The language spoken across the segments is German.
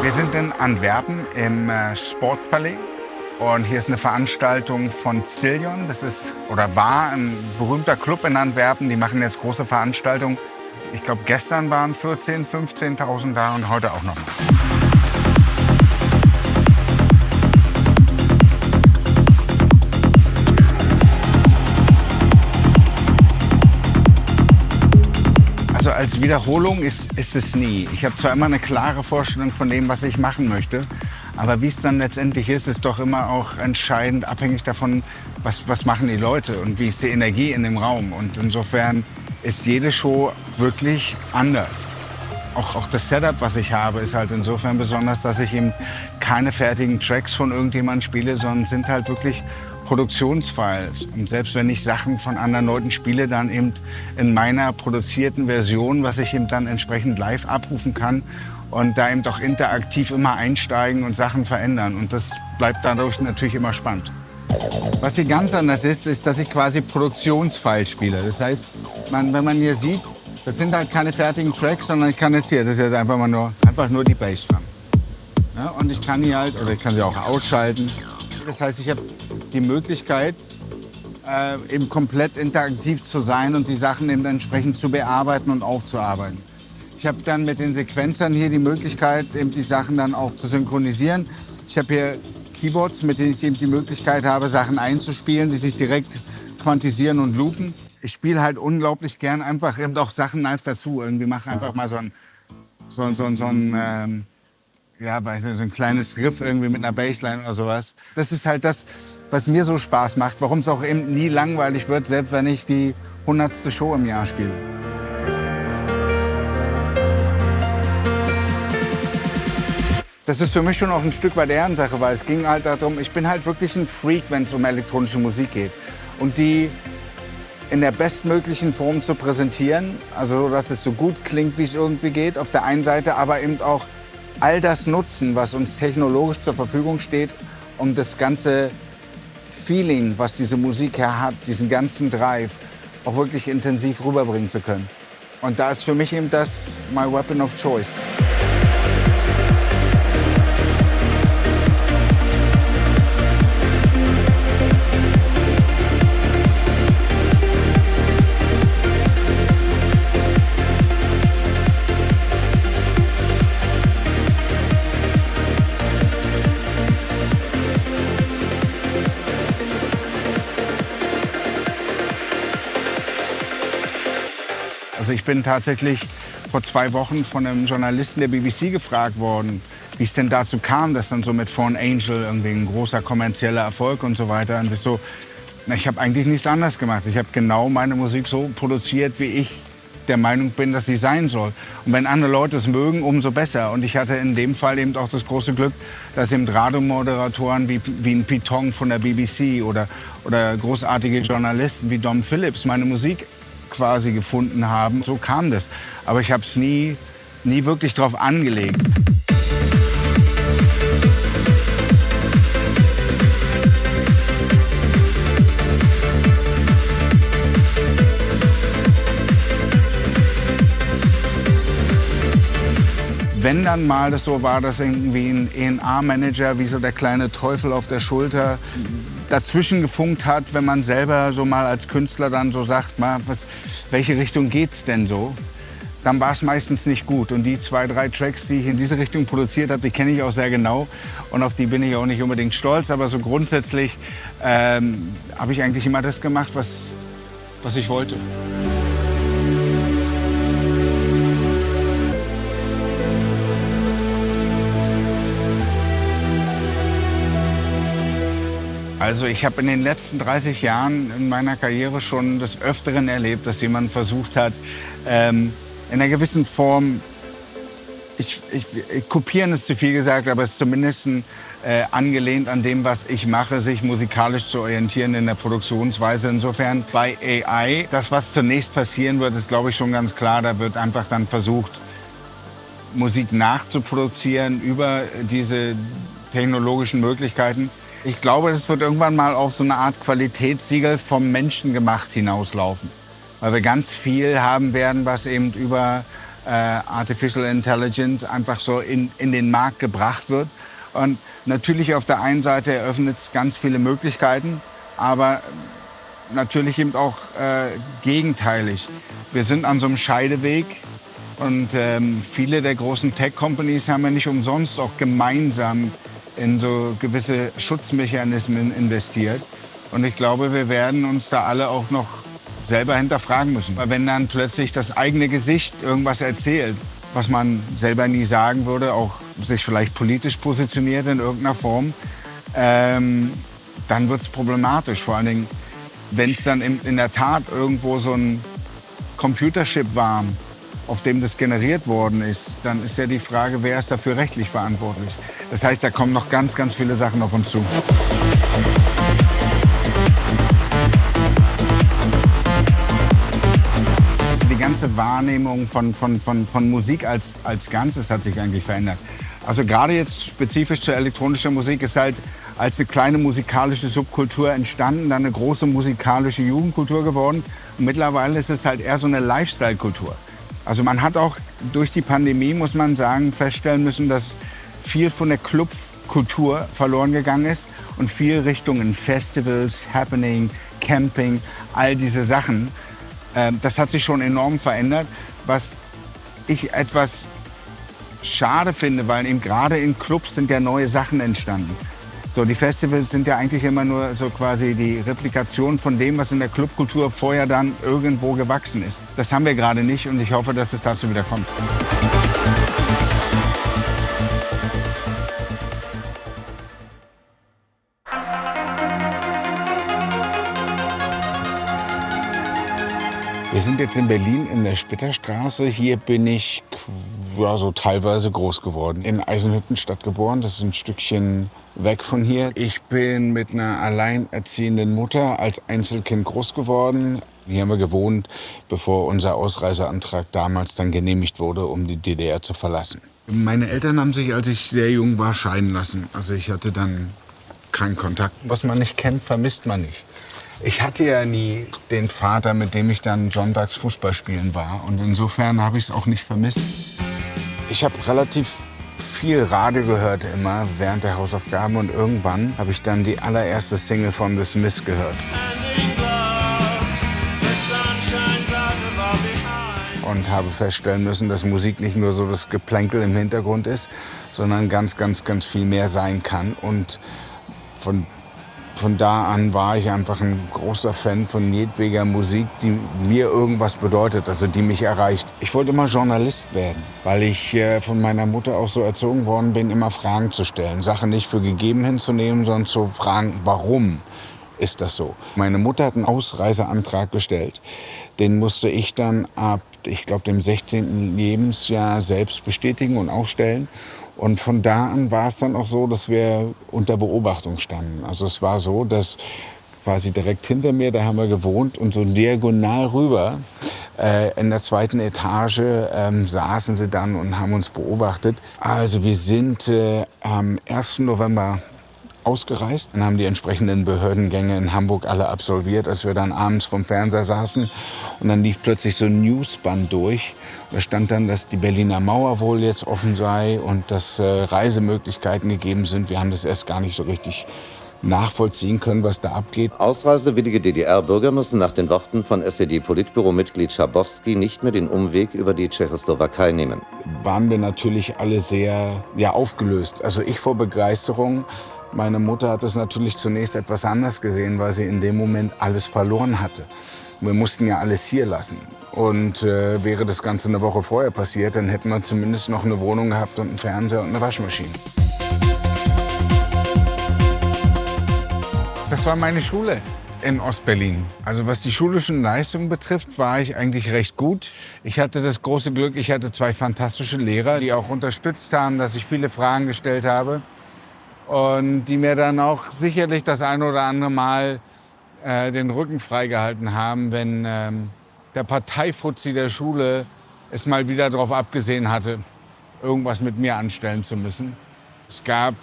Wir sind in Antwerpen im Sportpalais und hier ist eine Veranstaltung von Zillion. Das ist oder war ein berühmter Club in Antwerpen. Die machen jetzt große Veranstaltungen. Ich glaube, gestern waren 14.000, 15.000 da und heute auch noch mal. Also als Wiederholung ist es nie. Ich habe zwar immer eine klare Vorstellung von dem, was ich machen möchte, aber wie es dann letztendlich ist doch immer auch entscheidend abhängig davon, was machen die Leute und wie ist die Energie in dem Raum. Und insofern ist jede Show wirklich anders. Auch das Setup, was ich habe, ist halt insofern besonders, dass ich eben keine fertigen Tracks von irgendjemandem spiele, sondern sind halt wirklich Produktionsfiles. Und selbst wenn ich Sachen von anderen Leuten spiele, dann eben in meiner produzierten Version, was ich eben dann entsprechend live abrufen kann und da eben auch interaktiv immer einsteigen und Sachen verändern. Und das bleibt dadurch natürlich immer spannend. Was hier ganz anders ist, dass ich quasi Produktionsfiles spiele. Das heißt, wenn man hier sieht, das sind halt keine fertigen Tracks, sondern ich kann jetzt hier, das ist jetzt einfach nur die Bassdrum. Ja, und ich kann hier halt, oder ich kann sie auch ausschalten. Das heißt, ich habe die Möglichkeit, eben komplett interaktiv zu sein und die Sachen eben entsprechend zu bearbeiten und aufzuarbeiten. Ich habe dann mit den Sequenzern hier die Möglichkeit, eben die Sachen dann auch zu synchronisieren. Ich habe hier Keyboards, mit denen ich eben die Möglichkeit habe, Sachen einzuspielen, die sich direkt quantisieren und loopen. Ich spiele halt unglaublich gern einfach eben auch Sachen live dazu. Irgendwie mache einfach mal so ein kleines Riff irgendwie mit einer Bassline oder sowas. Das ist halt das, was mir so Spaß macht, warum es auch eben nie langweilig wird, selbst wenn ich die 100. Show im Jahr spiele. Das ist für mich schon auch ein Stück weit Ehrensache, weil es ging halt darum, ich bin halt wirklich ein Freak, wenn es um elektronische Musik geht. Und die in der bestmöglichen Form zu präsentieren, also dass es so gut klingt, wie es irgendwie geht, auf der einen Seite, aber eben auch all das nutzen, was uns technologisch zur Verfügung steht, um das ganze Feeling, was diese Musik her hat, diesen ganzen Drive, auch wirklich intensiv rüberbringen zu können. Und da ist für mich eben das my weapon of choice. Also ich bin tatsächlich vor 2 Wochen von einem Journalisten der BBC gefragt worden, wie es denn dazu kam, dass dann so mit Fallen Angel irgendwie ein großer kommerzieller Erfolg und so weiter. Und das so, ich habe eigentlich nichts anderes gemacht. Ich habe genau meine Musik so produziert, wie ich der Meinung bin, dass sie sein soll. Und wenn andere Leute es mögen, umso besser. Und ich hatte in dem Fall eben auch das große Glück, dass eben Radiomoderatoren wie ein Pete Tong von der BBC oder großartige Journalisten wie Dom Phillips meine Musik quasi gefunden haben. So kam das. Aber ich habe es nie wirklich drauf angelegt. Wenn dann mal das so war, dass irgendwie ein E&A-Manager wie so der kleine Teufel auf der Schulter dazwischen gefunkt hat, wenn man selber so mal als Künstler dann so sagt, welche Richtung geht's denn so? Dann war es meistens nicht gut. Und die 2, 3 Tracks, die ich in diese Richtung produziert habe, die kenne ich auch sehr genau. Und auf die bin ich auch nicht unbedingt stolz. Aber so grundsätzlich habe ich eigentlich immer das gemacht, was ich wollte. Also ich habe in den letzten 30 Jahren in meiner Karriere schon des Öfteren erlebt, dass jemand versucht hat, in einer gewissen Form, kopieren ist zu viel gesagt, aber es ist zumindest angelehnt an dem, was ich mache, sich musikalisch zu orientieren in der Produktionsweise. Insofern bei AI, das, was zunächst passieren wird, ist, glaube ich, schon ganz klar. Da wird einfach dann versucht, Musik nachzuproduzieren über diese technologischen Möglichkeiten. Ich glaube, das wird irgendwann mal auf so eine Art Qualitätssiegel vom Menschen gemacht hinauslaufen. Weil wir ganz viel haben werden, was eben über Artificial Intelligence einfach so in den Markt gebracht wird. Und natürlich auf der einen Seite eröffnet es ganz viele Möglichkeiten, aber natürlich eben auch gegenteilig. Wir sind an so einem Scheideweg und viele der großen Tech-Companies haben ja nicht umsonst auch gemeinsam in so gewisse Schutzmechanismen investiert. Und ich glaube, wir werden uns da alle auch noch selber hinterfragen müssen. Weil wenn dann plötzlich das eigene Gesicht irgendwas erzählt, was man selber nie sagen würde, auch sich vielleicht politisch positioniert in irgendeiner Form, dann wird es problematisch. Vor allen Dingen, wenn es dann in der Tat irgendwo so ein Computerchip war, auf dem das generiert worden ist, dann ist ja die Frage, wer ist dafür rechtlich verantwortlich. Das heißt, da kommen noch ganz, ganz viele Sachen auf uns zu. Die ganze Wahrnehmung von Musik als Ganzes hat sich eigentlich verändert. Also gerade jetzt spezifisch zur elektronischen Musik ist halt als eine kleine musikalische Subkultur entstanden, dann eine große musikalische Jugendkultur geworden. Und mittlerweile ist es halt eher so eine Lifestyle-Kultur. Also man hat auch durch die Pandemie, muss man sagen, feststellen müssen, dass viel von der Clubkultur verloren gegangen ist und viel Richtungen Festivals, Happening, Camping, all diese Sachen. Das hat sich schon enorm verändert, was ich etwas schade finde, weil eben gerade in Clubs sind ja neue Sachen entstanden. So, die Festivals sind ja eigentlich immer nur so quasi die Replikation von dem, was in der Clubkultur vorher dann irgendwo gewachsen ist. Das haben wir gerade nicht und ich hoffe, dass es dazu wieder kommt. Wir sind jetzt in Berlin in der Spitterstraße. Hier bin ich so teilweise groß geworden. In Eisenhüttenstadt geboren, das ist ein Stückchen weg von hier. Ich bin mit einer alleinerziehenden Mutter als Einzelkind groß geworden. Hier haben wir gewohnt, bevor unser Ausreiseantrag damals dann genehmigt wurde, um die DDR zu verlassen. Meine Eltern haben sich, als ich sehr jung war, scheiden lassen. Also ich hatte dann keinen Kontakt. Was man nicht kennt, vermisst man nicht. Ich hatte ja nie den Vater, mit dem ich dann sonntags Fußball spielen war. Und insofern habe ich es auch nicht vermisst. Ich habe relativ viel Radio gehört immer während der Hausaufgaben. Und irgendwann habe ich dann die allererste Single von The Smiths gehört. Und habe feststellen müssen, dass Musik nicht nur so das Geplänkel im Hintergrund ist, sondern ganz, ganz, ganz viel mehr sein kann. Und von da an war ich einfach ein großer Fan von jedweder Musik, die mir irgendwas bedeutet, also die mich erreicht. Ich wollte immer Journalist werden, weil ich von meiner Mutter auch so erzogen worden bin, immer Fragen zu stellen. Sachen nicht für gegeben hinzunehmen, sondern zu fragen, warum ist das so? Meine Mutter hat einen Ausreiseantrag gestellt. Den musste ich dann ab, ich glaube, dem 16. Lebensjahr selbst bestätigen und auch stellen. Und von da an war es dann auch so, dass wir unter Beobachtung standen. Also es war so, dass quasi direkt hinter mir, da haben wir gewohnt, und so diagonal rüber in der zweiten Etage saßen sie dann und haben uns beobachtet. Also wir sind am 1. November ausgereist. Dann haben die entsprechenden Behördengänge in Hamburg alle absolviert, als wir dann abends vom Fernseher saßen. Und dann lief plötzlich so ein Newsband durch. Da stand dann, dass die Berliner Mauer wohl jetzt offen sei und dass Reisemöglichkeiten gegeben sind. Wir haben das erst gar nicht so richtig nachvollziehen können, was da abgeht. Ausreisewillige DDR-Bürger müssen nach den Worten von SED-Politbüro-Mitglied Schabowski nicht mehr den Umweg über die Tschechoslowakei nehmen. Waren wir natürlich alle sehr aufgelöst. Also ich vor Begeisterung. Meine Mutter hat es natürlich zunächst etwas anders gesehen, weil sie in dem Moment alles verloren hatte. Wir mussten ja alles hier lassen. Und wäre das Ganze eine Woche vorher passiert, dann hätten wir zumindest noch eine Wohnung gehabt und einen Fernseher und eine Waschmaschine. Das war meine Schule in Ostberlin. Also was die schulischen Leistungen betrifft, war ich eigentlich recht gut. Ich hatte das große Glück, ich hatte 2 fantastische Lehrer, die auch unterstützt haben, dass ich viele Fragen gestellt habe. Und die mir dann auch sicherlich das ein oder andere Mal den Rücken freigehalten haben, wenn der Parteifuzzi der Schule es mal wieder darauf abgesehen hatte, irgendwas mit mir anstellen zu müssen. Es gab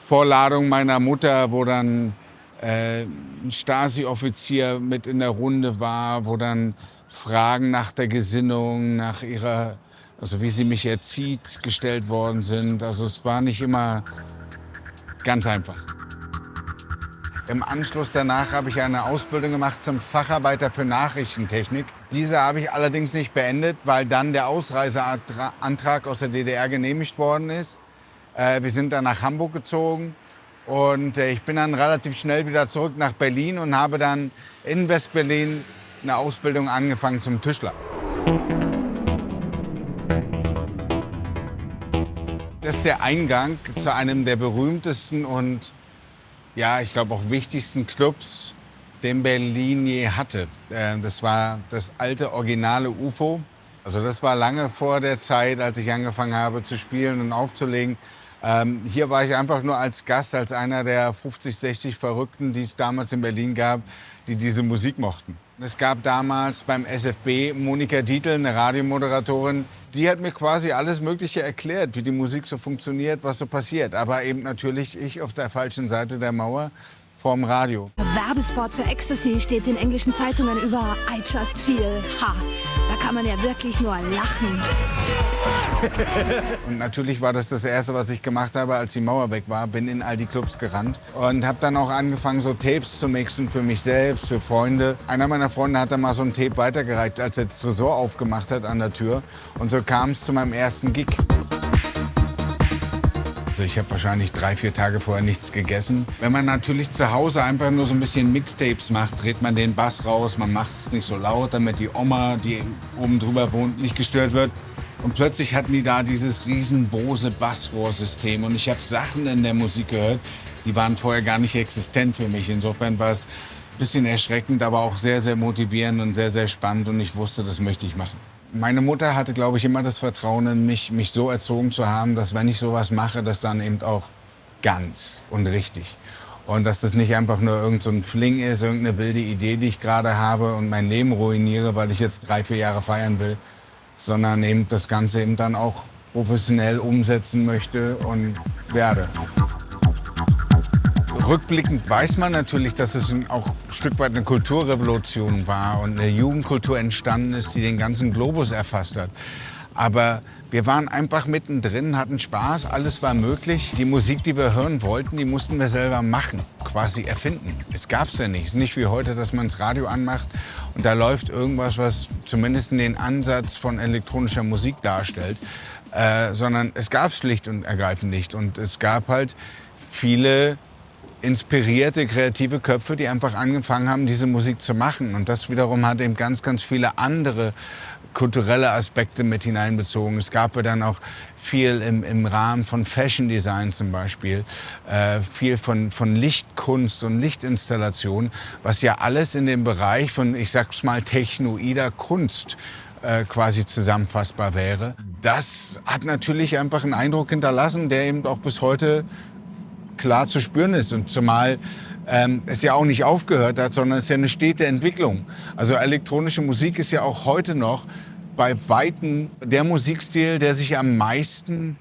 Vorladungen meiner Mutter, wo dann ein Stasi-Offizier mit in der Runde war, wo dann Fragen nach der Gesinnung, nach ihrer also wie sie mich erzieht, gestellt worden sind. Also es war nicht immer ganz einfach. Im Anschluss danach habe ich eine Ausbildung gemacht zum Facharbeiter für Nachrichtentechnik. Diese habe ich allerdings nicht beendet, weil dann der Ausreiseantrag aus der DDR genehmigt worden ist. Wir sind dann nach Hamburg gezogen und ich bin dann relativ schnell wieder zurück nach Berlin und habe dann in West-Berlin eine Ausbildung angefangen zum Tischler. Das ist der Eingang zu einem der berühmtesten und ja, ich glaube auch wichtigsten Clubs, den Berlin je hatte. Das war das alte originale UFO. Also das war lange vor der Zeit, als ich angefangen habe zu spielen und aufzulegen. Hier war ich einfach nur als Gast, als einer der 50, 60 Verrückten, die es damals in Berlin gab, die diese Musik mochten. Es gab damals beim SFB Monika Dietl, eine Radiomoderatorin, die hat mir quasi alles Mögliche erklärt, wie die Musik so funktioniert, was so passiert. Aber eben natürlich ich auf der falschen Seite der Mauer vorm Radio. Werbespot für Ecstasy steht in englischen Zeitungen über I Just Feel. Ha, da kann man ja wirklich nur lachen. Und natürlich war das das Erste, was ich gemacht habe, als die Mauer weg war. Bin in all die Clubs gerannt und habe dann auch angefangen, so Tapes zu mixen für mich selbst, für Freunde. Einer meiner Freunde hat dann mal so ein Tape weitergereicht, als er das Tresor aufgemacht hat an der Tür. Und so kam es zu meinem ersten Gig. Also ich habe wahrscheinlich 3, 4 Tage vorher nichts gegessen. Wenn man natürlich zu Hause einfach nur so ein bisschen Mixtapes macht, dreht man den Bass raus, man macht es nicht so laut, damit die Oma, die oben drüber wohnt, nicht gestört wird. Und plötzlich hatten die da dieses riesen Bose Bassrohrsystem und ich habe Sachen in der Musik gehört, die waren vorher gar nicht existent für mich. Insofern war es ein bisschen erschreckend, aber auch sehr, sehr motivierend und sehr, sehr spannend und ich wusste, das möchte ich machen. Meine Mutter hatte, glaube ich, immer das Vertrauen in mich so erzogen zu haben, dass wenn ich sowas mache, das dann eben auch ganz und richtig. Und dass das nicht einfach nur irgend so ein Fling ist, irgendeine wilde Idee, die ich gerade habe und mein Leben ruiniere, weil ich jetzt 3, 4 Jahre feiern will, sondern eben das Ganze eben dann auch professionell umsetzen möchte und werde. Rückblickend weiß man natürlich, dass es auch ein Stück weit eine Kulturrevolution war und eine Jugendkultur entstanden ist, die den ganzen Globus erfasst hat. Aber wir waren einfach mittendrin, hatten Spaß, alles war möglich. Die Musik, die wir hören wollten, die mussten wir selber machen, quasi erfinden. Es gab's ja nicht. Es ist nicht wie heute, dass man das Radio anmacht und da läuft irgendwas, was zumindest den Ansatz von elektronischer Musik darstellt. Sondern es gab's schlicht und ergreifend nicht. Und es gab halt viele inspirierte, kreative Köpfe, die einfach angefangen haben, diese Musik zu machen. Und das wiederum hat eben ganz, ganz viele andere kulturelle Aspekte mit hineinbezogen. Es gab ja dann auch viel im Rahmen von Fashion Design zum Beispiel, viel von Lichtkunst und Lichtinstallation, was ja alles in dem Bereich von, ich sag's mal, technoider Kunst quasi zusammenfassbar wäre. Das hat natürlich einfach einen Eindruck hinterlassen, der eben auch bis heute klar zu spüren ist und zumal es ja auch nicht aufgehört hat, sondern es ist ja eine stete Entwicklung. Also elektronische Musik ist ja auch heute noch bei Weitem der Musikstil, der sich am meisten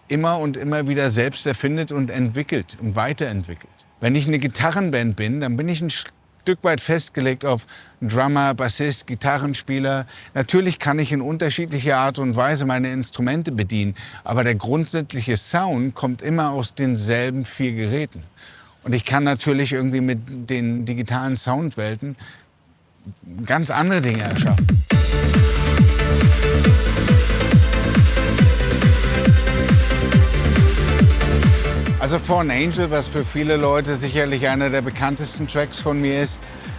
immer und immer wieder selbst erfindet und entwickelt und weiterentwickelt. Wenn ich eine Gitarrenband bin, dann bin ich ein Stück weit festgelegt auf Drummer, Bassist, Gitarrenspieler. Natürlich kann ich in unterschiedlicher Art und Weise meine Instrumente bedienen, aber der grundsätzliche Sound kommt immer aus denselben 4 Geräten. Und ich kann natürlich irgendwie mit den digitalen Soundwelten ganz andere Dinge erschaffen. Also Fallen Angel, was für viele Leute sicherlich einer der bekanntesten Tracks von mir ist,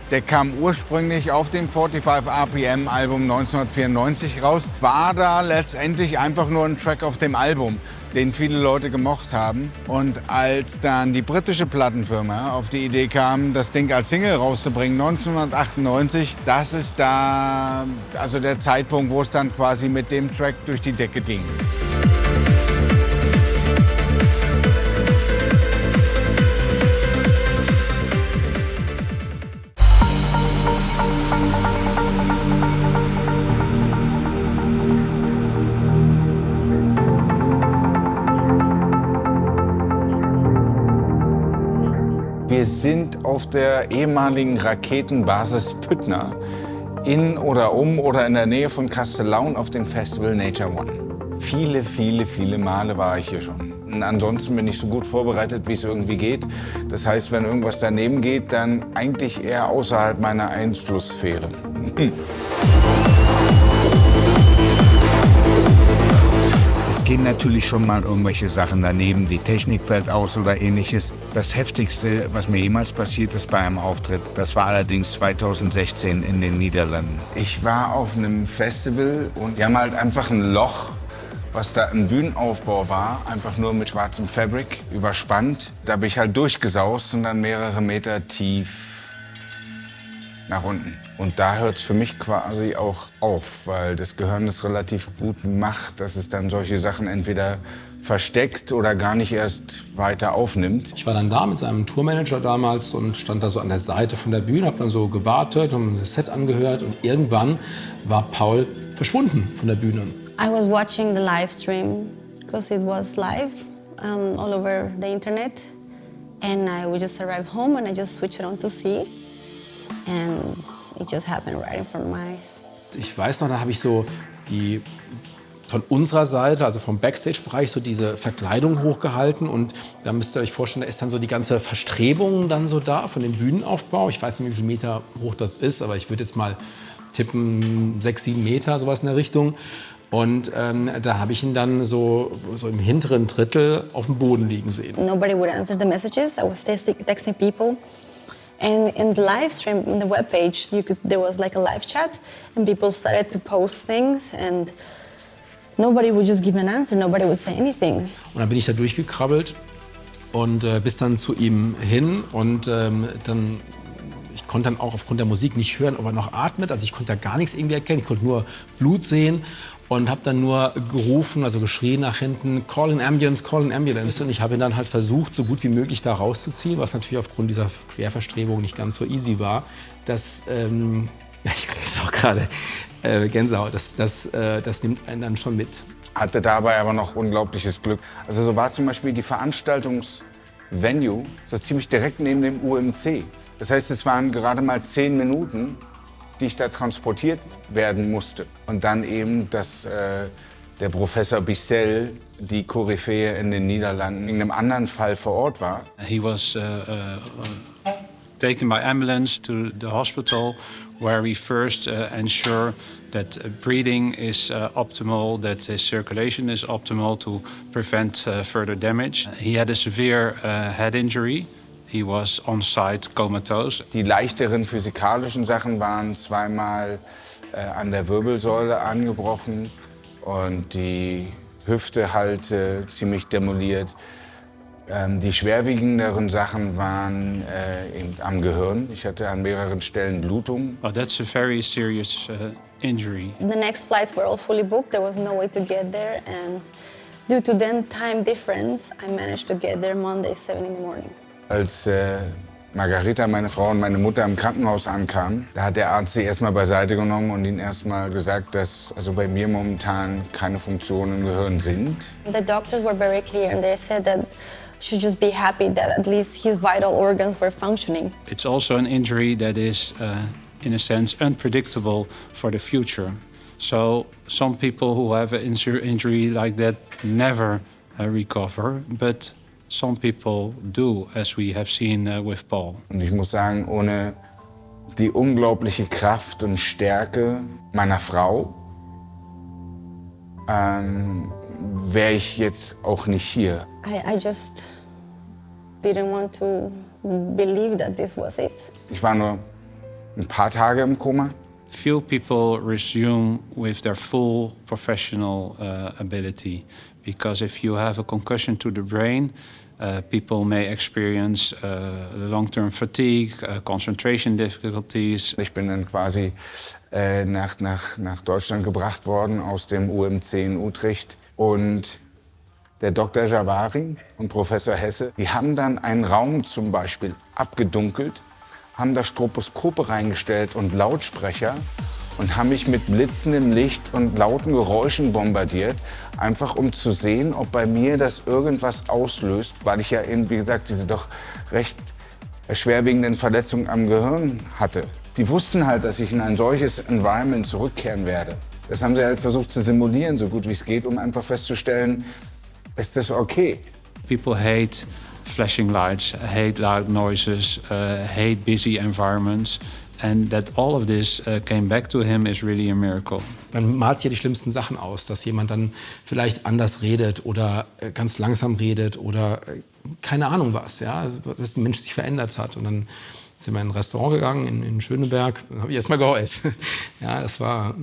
der kam ursprünglich auf dem 45 RPM Album 1994 raus, war da letztendlich einfach nur ein Track auf dem Album, den viele Leute gemocht haben. Und als dann die britische Plattenfirma auf die Idee kam, das Ding als Single rauszubringen, 1998, das ist da also der Zeitpunkt, wo es dann quasi mit dem Track durch die Decke ging. Wir sind auf der ehemaligen Raketenbasis Püttner in oder um oder in der Nähe von Castellaun auf dem Festival Nature One. Viele, viele, viele Male war ich hier schon. Und ansonsten bin ich so gut vorbereitet, wie es irgendwie geht. Das heißt, wenn irgendwas daneben geht, dann eigentlich eher außerhalb meiner Einflusssphäre. Es gehen natürlich schon mal irgendwelche Sachen daneben, die Technik fällt aus oder ähnliches. Das Heftigste, was mir jemals passiert ist bei einem Auftritt, das war allerdings 2016 in den Niederlanden. Ich war auf einem Festival und die haben halt einfach ein Loch, was da im Bühnenaufbau war, einfach nur mit schwarzem Fabric überspannt. Da bin ich halt durchgesaust und dann mehrere Meter tief nach unten. Und da hört es für mich quasi auch auf, weil das Gehirn es relativ gut macht, dass es dann solche Sachen entweder versteckt oder gar nicht erst weiter aufnimmt. Ich war dann da mit seinem Tourmanager damals und stand da so an der Seite von der Bühne, habe dann so gewartet und das Set angehört und irgendwann war Paul verschwunden von der Bühne. I was watching the live stream because it was live all over the internet, and I would just arrive home and I just switched it on to see, and it just happened right in front of my eyes. Ich weiß noch, da habe ich so die von unserer Seite, also vom Backstage-Bereich, so diese Verkleidung hochgehalten und da müsst ihr euch vorstellen, da ist dann so die ganze Verstrebung dann so da von dem Bühnenaufbau. Ich weiß nicht, wie viele Meter hoch das ist, aber ich würde jetzt mal tippen 6, 7 Meter, sowas in der Richtung. Und da habe ich ihn dann so im hinteren Drittel auf dem Boden liegen sehen. Nobody would answer the messages. I was texting people. And in the live stream, in the webpage, there was like a live chat and people started to post things and nobody would just give an answer, nobody would say anything. Und dann bin ich da durchgekrabbelt und bis dann zu ihm hin und dann ich konnte dann auch aufgrund der Musik nicht hören, ob er noch atmet. Also ich konnte da gar nichts irgendwie erkennen. Ich konnte nur Blut sehen und habe dann nur gerufen, also geschrien nach hinten, call an ambulance, call an ambulance. Und ich habe ihn dann halt versucht, so gut wie möglich da rauszuziehen, was natürlich aufgrund dieser Querverstrebung nicht ganz so easy war. Das, ja, ich kriege jetzt auch gerade Gänsehaut, das nimmt einen dann schon mit. Hatte dabei aber noch unglaubliches Glück. Also so war zum Beispiel die Veranstaltungsvenue so ziemlich direkt neben dem UMC. Das heißt, es waren gerade mal 10 Minuten, die ich da transportiert werden musste. Und dann eben, dass der Professor Bissell, die Koryphäe in den Niederlanden, in einem anderen Fall vor Ort war. He was taken by ambulance to the hospital, where we first ensure that breathing is optimal, that his circulation is optimal to prevent further damage. He had a severe head injury. He was on site comatose. Die leichteren physikalischen Sachen waren zweimal an der Wirbelsäule angebrochen und die Hüfte halt ziemlich demoliert. Die schwerwiegenderen Sachen waren eben am Gehirn. Ich hatte an mehreren Stellen Blutungen. Oh, that's a very serious injury. The next flights were all fully booked. There was no way to get there, and due to the time difference, I managed to get there Monday 7 in the morning. Als Margarita, meine Frau und meine Mutter im Krankenhaus ankamen, da hat der Arzt sie erstmal beiseite genommen und ihnen erstmal gesagt, dass also bei mir momentan keine Funktionen im Gehirn sind. The doctors were very clear and they said that she should just be happy that at least his vital organs were functioning. It's also an injury that is, in a sense, unpredictable for the future. So some people who have an injury like that never recover, but some people do, as we have seen with Paul. Und ich muss sagen, ohne die unglaubliche Kraft und Stärke meiner Frau wäre ich jetzt auch nicht hier. I just didn't want to believe that this was it. Ich war nur ein paar Tage im Koma. Few people resume with their full professional ability, because if you have a concussion to the brain, people may experience long-term fatigue, concentration difficulties. Ich bin dann quasi nach Deutschland gebracht worden aus dem UMC in Utrecht. Und der Dr. Javari und Professor Hesse, die haben dann einen Raum zum Beispiel abgedunkelt, haben da Stroboskope reingestellt und Lautsprecher und haben mich mit blitzendem Licht und lauten Geräuschen bombardiert, einfach um zu sehen, ob bei mir das irgendwas auslöst, weil ich ja eben, wie gesagt, diese doch recht schwerwiegenden Verletzungen am Gehirn hatte. Die wussten halt, dass ich in ein solches Environment zurückkehren werde. Das haben sie halt versucht zu simulieren, so gut wie es geht, um einfach festzustellen, ist das okay? People hate flashing lights, hate loud noises, hate busy environments. And that all of this came back to him is really a miracle. Man malt ja die schlimmsten Sachen aus, dass jemand dann vielleicht anders redet oder ganz langsam redet oder keine Ahnung was, ja, dass der Mensch sich verändert hat. Und dann sind wir in ein Restaurant gegangen in Schöneberg, dann habe ich erst mal geheult. Ja, das war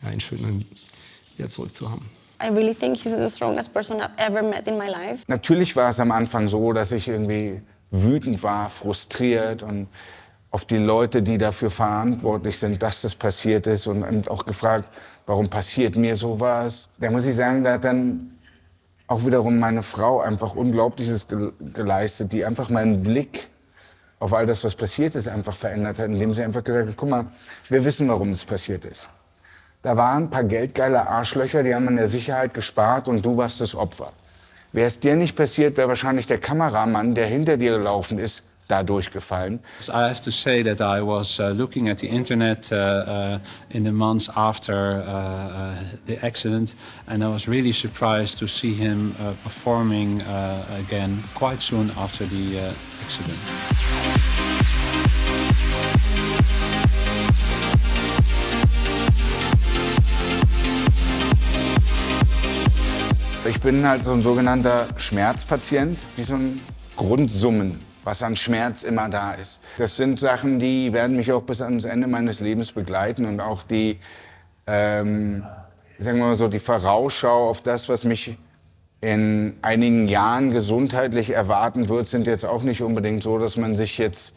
ja, schön, ihn wieder zurückzuhaben. I really think he's the strongest person I've ever met in my life. Natürlich war es am Anfang so, dass ich irgendwie wütend war, frustriert und auf die Leute, die dafür verantwortlich sind, dass das passiert ist und auch gefragt, warum passiert mir sowas. Da muss ich sagen, da hat dann auch wiederum meine Frau einfach Unglaubliches geleistet, die einfach meinen Blick auf all das, was passiert ist, einfach verändert hat, indem sie einfach gesagt hat, guck mal, wir wissen, warum es passiert ist. Da waren ein paar geldgeile Arschlöcher, die haben an der Sicherheit gespart und du warst das Opfer. Wäre es dir nicht passiert, wäre wahrscheinlich der Kameramann, der hinter dir gelaufen ist, da durchgefallen. I have to say that I was looking at the internet in the months after the accident, and I was really surprised to see him performing again quite soon after the accident. Ich bin halt so ein sogenannter Schmerzpatient, wie so ein Grundsummen, was an Schmerz immer da ist. Das sind Sachen, die werden mich auch bis ans Ende meines Lebens begleiten und auch die, sagen wir mal so, die Vorausschau auf das, was mich in einigen Jahren gesundheitlich erwarten wird, sind jetzt auch nicht unbedingt so, dass man sich jetzt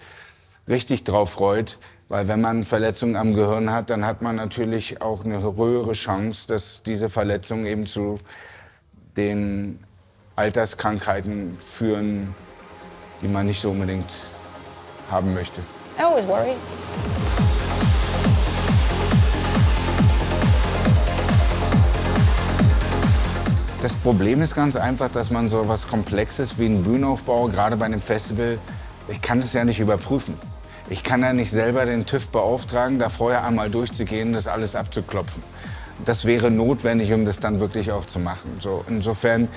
richtig drauf freut. Weil wenn man Verletzungen am Gehirn hat, dann hat man natürlich auch eine höhere Chance, dass diese Verletzungen eben zu den Alterskrankheiten führen, die man nicht so unbedingt haben möchte. I always worry. Das Problem ist ganz einfach, dass man so was Komplexes wie einen Bühnenaufbau, gerade bei einem Festival, ich kann das ja nicht überprüfen. Ich kann ja nicht selber den TÜV beauftragen, da vorher einmal durchzugehen, das alles abzuklopfen. Das wäre notwendig, um das dann wirklich auch zu machen. So, insofern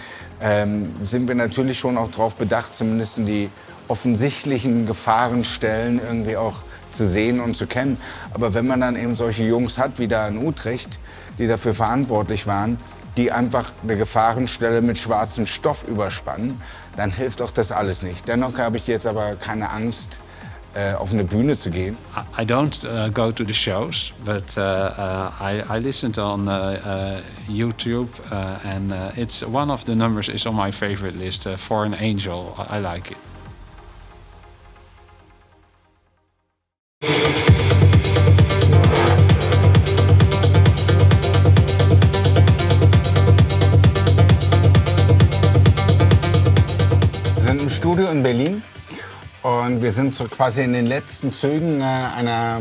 sind wir natürlich schon auch darauf bedacht, zumindest die offensichtlichen Gefahrenstellen irgendwie auch zu sehen und zu kennen. Aber wenn man dann eben solche Jungs hat, wie da in Utrecht, die dafür verantwortlich waren, die einfach eine Gefahrenstelle mit schwarzem Stoff überspannen, dann hilft auch das alles nicht. Dennoch habe ich jetzt aber keine Angst, auf eine Bühne zu gehen. I don't go to the shows, but I listened on YouTube, and it's one of the numbers is on my favorite list. For an Angel, I like it. Wir sind im Studio in Berlin. Und wir sind so quasi in den letzten Zügen eines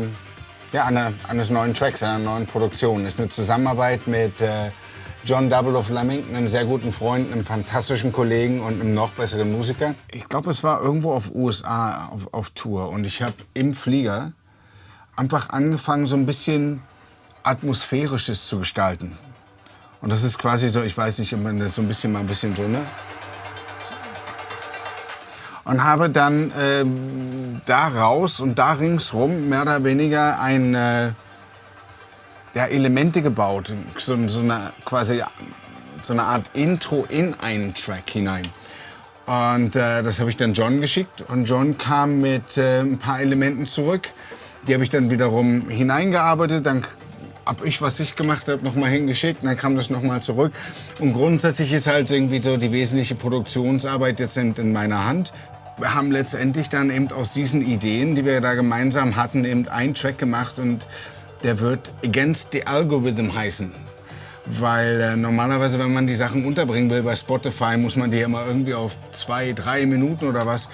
neuen Tracks, einer neuen Produktion. Das ist eine Zusammenarbeit mit John Double of Lemming, einem sehr guten Freund, einem fantastischen Kollegen und einem noch besseren Musiker. Ich glaube, es war irgendwo auf USA auf Tour. Und ich habe im Flieger einfach angefangen, so ein bisschen Atmosphärisches zu gestalten. Und das ist quasi so, ich weiß nicht, ob man das so ein bisschen so, ne? Und habe dann da raus und da ringsrum mehr oder weniger Elemente gebaut, so eine Art Intro in einen Track hinein. Und das habe ich dann John geschickt und John kam mit ein paar Elementen zurück. Die habe ich dann wiederum hineingearbeitet, dann habe ich, was ich gemacht habe, nochmal hingeschickt und dann kam das nochmal zurück. Und grundsätzlich ist halt irgendwie so die wesentliche Produktionsarbeit jetzt in meiner Hand. Wir haben letztendlich dann eben aus diesen Ideen, die wir da gemeinsam hatten, eben einen Track gemacht und der wird Against the Algorithm heißen. Weil normalerweise, wenn man die Sachen unterbringen will bei Spotify, muss man die ja mal irgendwie auf 2-3 Minuten oder was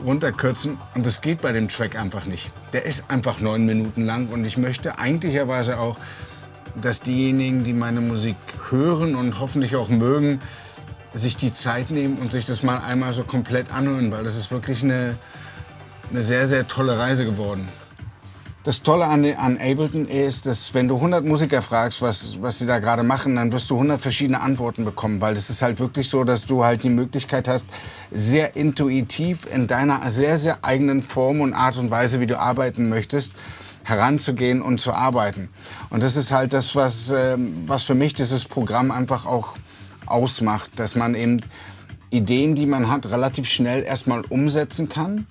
runterkürzen. Und das geht bei dem Track einfach nicht. Der ist einfach 9 Minuten lang und ich möchte eigentlicherweise auch, dass diejenigen, die meine Musik hören und hoffentlich auch mögen, sich die Zeit nehmen und sich das mal einmal so komplett anhören, weil das ist wirklich eine sehr, sehr tolle Reise geworden. Das Tolle an Ableton ist, dass wenn du 100 Musiker fragst, was sie da gerade machen, dann wirst du 100 verschiedene Antworten bekommen. Weil es ist halt wirklich so, dass du halt die Möglichkeit hast, sehr intuitiv in deiner sehr, sehr eigenen Form und Art und Weise, wie du arbeiten möchtest, heranzugehen und zu arbeiten. Und das ist halt das, was für mich dieses Programm einfach auch ausmacht. Dass man eben Ideen, die man hat, relativ schnell erstmal umsetzen kann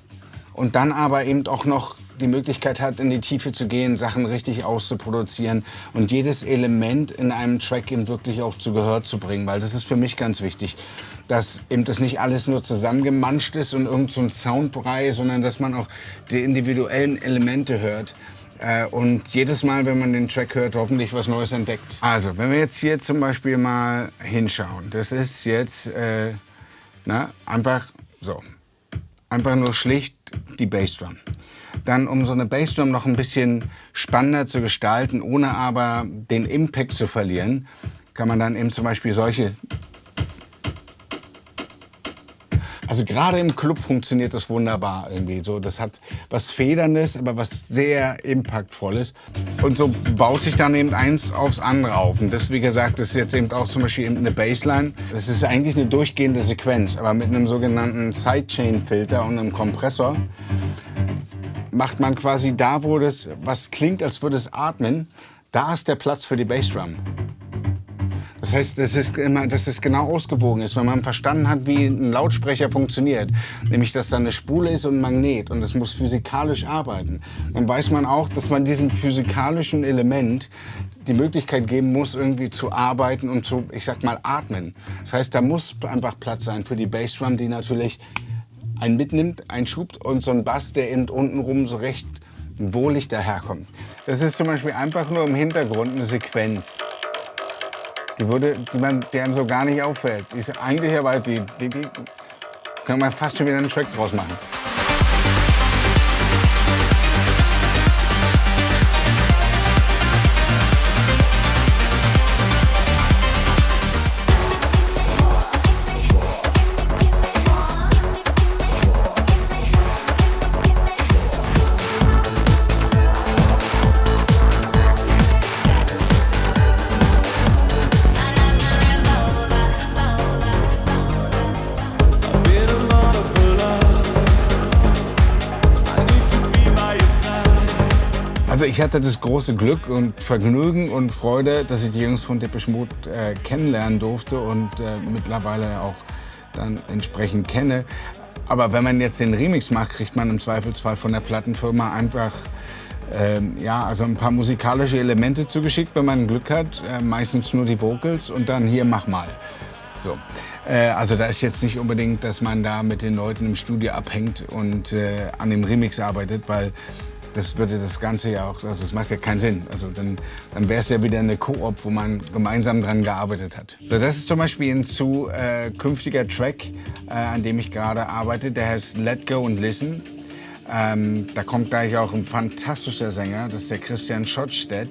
und dann aber eben auch noch die Möglichkeit hat, in die Tiefe zu gehen, Sachen richtig auszuproduzieren und jedes Element in einem Track eben wirklich auch zu Gehör zu bringen, weil das ist für mich ganz wichtig, dass eben das nicht alles nur zusammengemanscht ist und irgend so ein Soundbrei, sondern dass man auch die individuellen Elemente hört. Und jedes Mal, wenn man den Track hört, hoffentlich was Neues entdeckt. Also, wenn wir jetzt hier zum Beispiel mal hinschauen, das ist jetzt einfach so, einfach nur schlicht die Bassdrum. Dann, um so eine Bassdrum noch ein bisschen spannender zu gestalten, ohne aber den Impact zu verlieren, kann man dann eben zum Beispiel solche. Also gerade im Club funktioniert das wunderbar irgendwie. So, das hat was Federndes, aber was sehr Impactvolles. Und so baut sich dann eben eins aufs andere auf. Und das, wie gesagt, das ist jetzt eben auch zum Beispiel eben eine Bassline. Das ist eigentlich eine durchgehende Sequenz, aber mit einem sogenannten Sidechain-Filter und einem Kompressor macht man quasi da, wo das was klingt, als würde es atmen, da ist der Platz für die Bassdrum. Das heißt, dass es genau ausgewogen ist, wenn man verstanden hat, wie ein Lautsprecher funktioniert. Nämlich, dass da eine Spule ist und ein Magnet und es muss physikalisch arbeiten. Dann weiß man auch, dass man diesem physikalischen Element die Möglichkeit geben muss, irgendwie zu arbeiten und zu, ich sag mal, atmen. Das heißt, da muss einfach Platz sein für die Bassdrum, die natürlich einen mitnimmt, einen schubt und so ein Bass, der eben untenrum so recht wohlig daherkommt. Das ist zum Beispiel einfach nur im Hintergrund eine Sequenz. Die einem so gar nicht auffällt. Die ist eigentlich aber, die kann man fast schon wieder einen Track draus machen. Also ich hatte das große Glück und Vergnügen und Freude, dass ich die Jungs von Depeche Mode kennenlernen durfte und mittlerweile auch dann entsprechend kenne. Aber wenn man jetzt den Remix macht, kriegt man im Zweifelsfall von der Plattenfirma einfach also ein paar musikalische Elemente zugeschickt, wenn man Glück hat. Meistens nur die Vocals und dann hier, mach mal. So. Also da ist jetzt nicht unbedingt, dass man da mit den Leuten im Studio abhängt und an dem Remix arbeitet, weil das würde das Ganze ja auch, also das macht ja keinen Sinn. Also dann wäre es ja wieder eine Koop, wo man gemeinsam dran gearbeitet hat. So, das ist zum Beispiel ein zukünftiger Track, an dem ich gerade arbeite. Der heißt Let Go and Listen. Da kommt gleich auch ein fantastischer Sänger, das ist der Christian Schottstedt.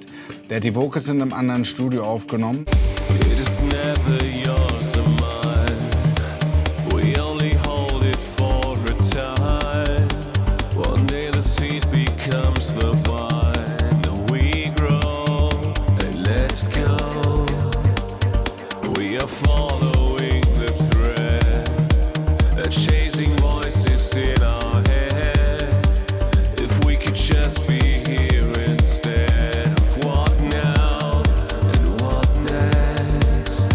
Der hat die Vocals in einem anderen Studio aufgenommen. It is never yours or mine. We only hold it for a time. One day the seed becomes the vine. We grow and let go. We are following the thread, chasing voices in our head. If we could just be here instead of what now and what next.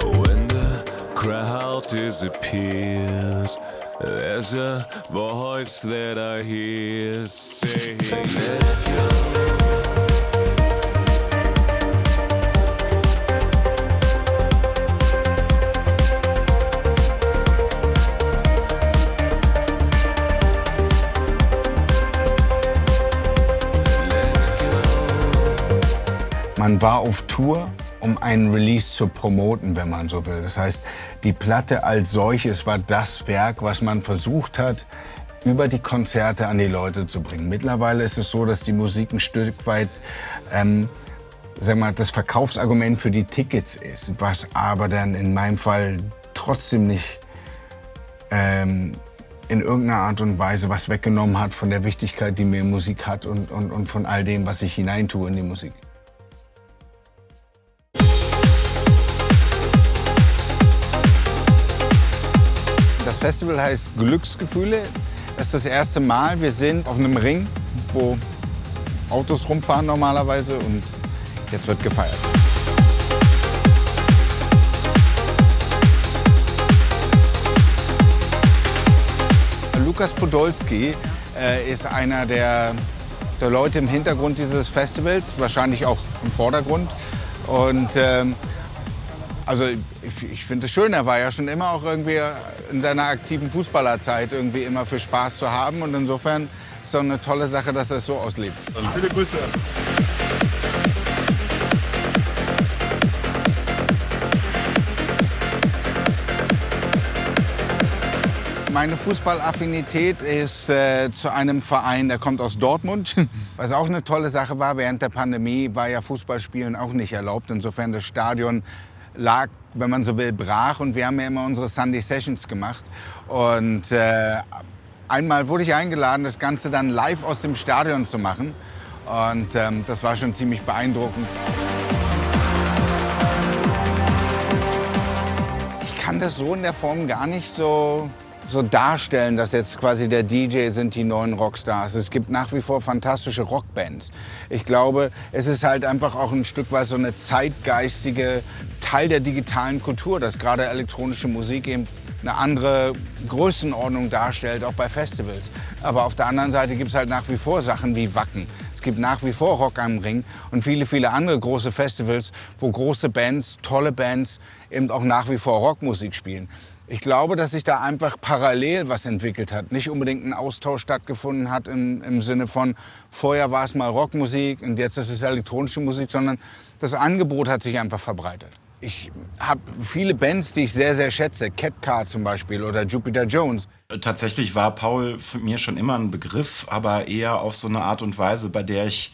When the crowd disappears, there's a voice that I hear saying, let's go. Man war auf Tour, um einen Release zu promoten, wenn man so will. Das heißt, die Platte als solches war das Werk, was man versucht hat, über die Konzerte an die Leute zu bringen. Mittlerweile ist es so, dass die Musik ein Stück weit das Verkaufsargument für die Tickets ist, was aber dann in meinem Fall trotzdem nicht in irgendeiner Art und Weise was weggenommen hat von der Wichtigkeit, die mir Musik hat und von all dem, was ich hineintue in die Musik. Das Festival heißt Glücksgefühle. Das ist das erste Mal. Wir sind auf einem Ring, wo Autos rumfahren normalerweise, und jetzt wird gefeiert. Lukas Podolski ist einer der Leute im Hintergrund dieses Festivals, wahrscheinlich auch im Vordergrund. Und also ich finde es schön, er war ja schon immer auch irgendwie in seiner aktiven Fußballerzeit irgendwie immer für Spaß zu haben. Und insofern ist es doch eine tolle Sache, dass er es so auslebt. Viele Grüße. Meine Fußballaffinität ist zu einem Verein, der kommt aus Dortmund. Was auch eine tolle Sache war, während der Pandemie war ja Fußballspielen auch nicht erlaubt. Insofern das Stadion lag, wenn man so will, brach. Und wir haben ja immer unsere Sunday Sessions gemacht. Und einmal wurde ich eingeladen, das Ganze dann live aus dem Stadion zu machen. Und das war schon ziemlich beeindruckend. Ich kann das so in der Form gar nicht so darstellen, dass jetzt quasi der DJ sind die neuen Rockstars. Es gibt nach wie vor fantastische Rockbands. Ich glaube, es ist halt einfach auch ein Stück weit so eine zeitgeistige Teil der digitalen Kultur, dass gerade elektronische Musik eben eine andere Größenordnung darstellt, auch bei Festivals. Aber auf der anderen Seite gibt es halt nach wie vor Sachen wie Wacken. Es gibt nach wie vor Rock am Ring und viele, viele andere große Festivals, wo große Bands, tolle Bands eben auch nach wie vor Rockmusik spielen. Ich glaube, dass sich da einfach parallel was entwickelt hat. Nicht unbedingt ein Austausch stattgefunden hat im Sinne von, vorher war es mal Rockmusik und jetzt ist es elektronische Musik, sondern das Angebot hat sich einfach verbreitet. Ich habe viele Bands, die ich sehr, sehr schätze. Catcar zum Beispiel oder Jupiter Jones. Tatsächlich war Paul für mir schon immer ein Begriff, aber eher auf so eine Art und Weise, bei der ich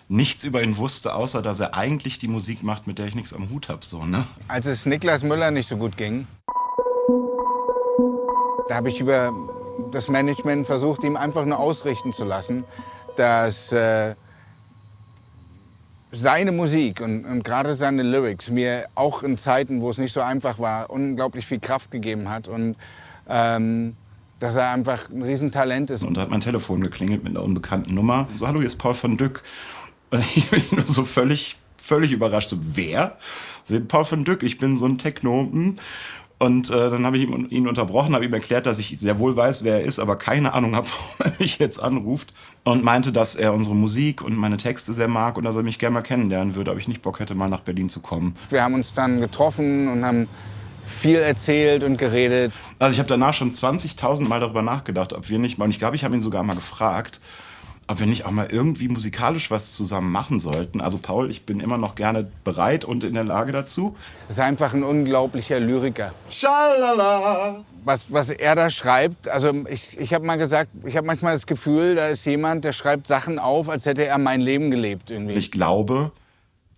nichts über ihn wusste, außer dass er eigentlich die Musik macht, mit der ich nichts am Hut habe. So, ne? Als es Niklas Müller nicht so gut ging, da habe ich über das Management versucht, ihm einfach nur ausrichten zu lassen, dass seine Musik und gerade seine Lyrics mir auch in Zeiten, wo es nicht so einfach war, unglaublich viel Kraft gegeben hat und dass er einfach ein Riesentalent ist. Und da hat mein Telefon geklingelt mit einer unbekannten Nummer. So, hallo, hier ist Paul van Dyck. Und ich bin nur so völlig überrascht. So, wer? So, Paul van Dyck, ich bin so ein Techno. Und dann habe ich ihn unterbrochen, habe ihm erklärt, dass ich sehr wohl weiß, wer er ist, aber keine Ahnung habe, warum er mich jetzt anruft. Und meinte, dass er unsere Musik und meine Texte sehr mag und dass er mich gerne mal kennenlernen würde, ob ich nicht Bock hätte, mal nach Berlin zu kommen. Wir haben uns dann getroffen und haben viel erzählt und geredet. Also ich habe danach schon 20.000 Mal darüber nachgedacht, ob wir nicht mal, und ich glaube, ich habe ihn sogar mal gefragt, ob wir nicht auch mal irgendwie musikalisch was zusammen machen sollten. Also Paul, ich bin immer noch gerne bereit und in der Lage dazu. Er ist einfach ein unglaublicher Lyriker. Schalala. Was er da schreibt, also ich habe mal gesagt, ich habe manchmal das Gefühl, da ist jemand, der schreibt Sachen auf, als hätte er mein Leben gelebt irgendwie. Ich glaube,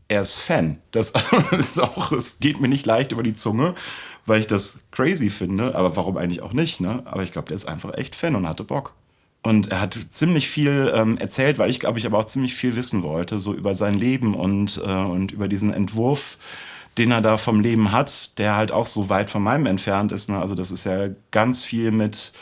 er ist Fan. Das ist auch, es geht mir nicht leicht über die Zunge, weil ich das crazy finde. Aber warum eigentlich auch nicht, ne? Aber ich glaube, der ist einfach echt Fan und hatte Bock. Und er hat ziemlich viel erzählt, weil ich, glaube ich, aber auch ziemlich viel wissen wollte, so über sein Leben und über diesen Entwurf, den er da vom Leben hat, der halt auch so weit von meinem entfernt ist. Ne? Also das ist ja ganz viel mit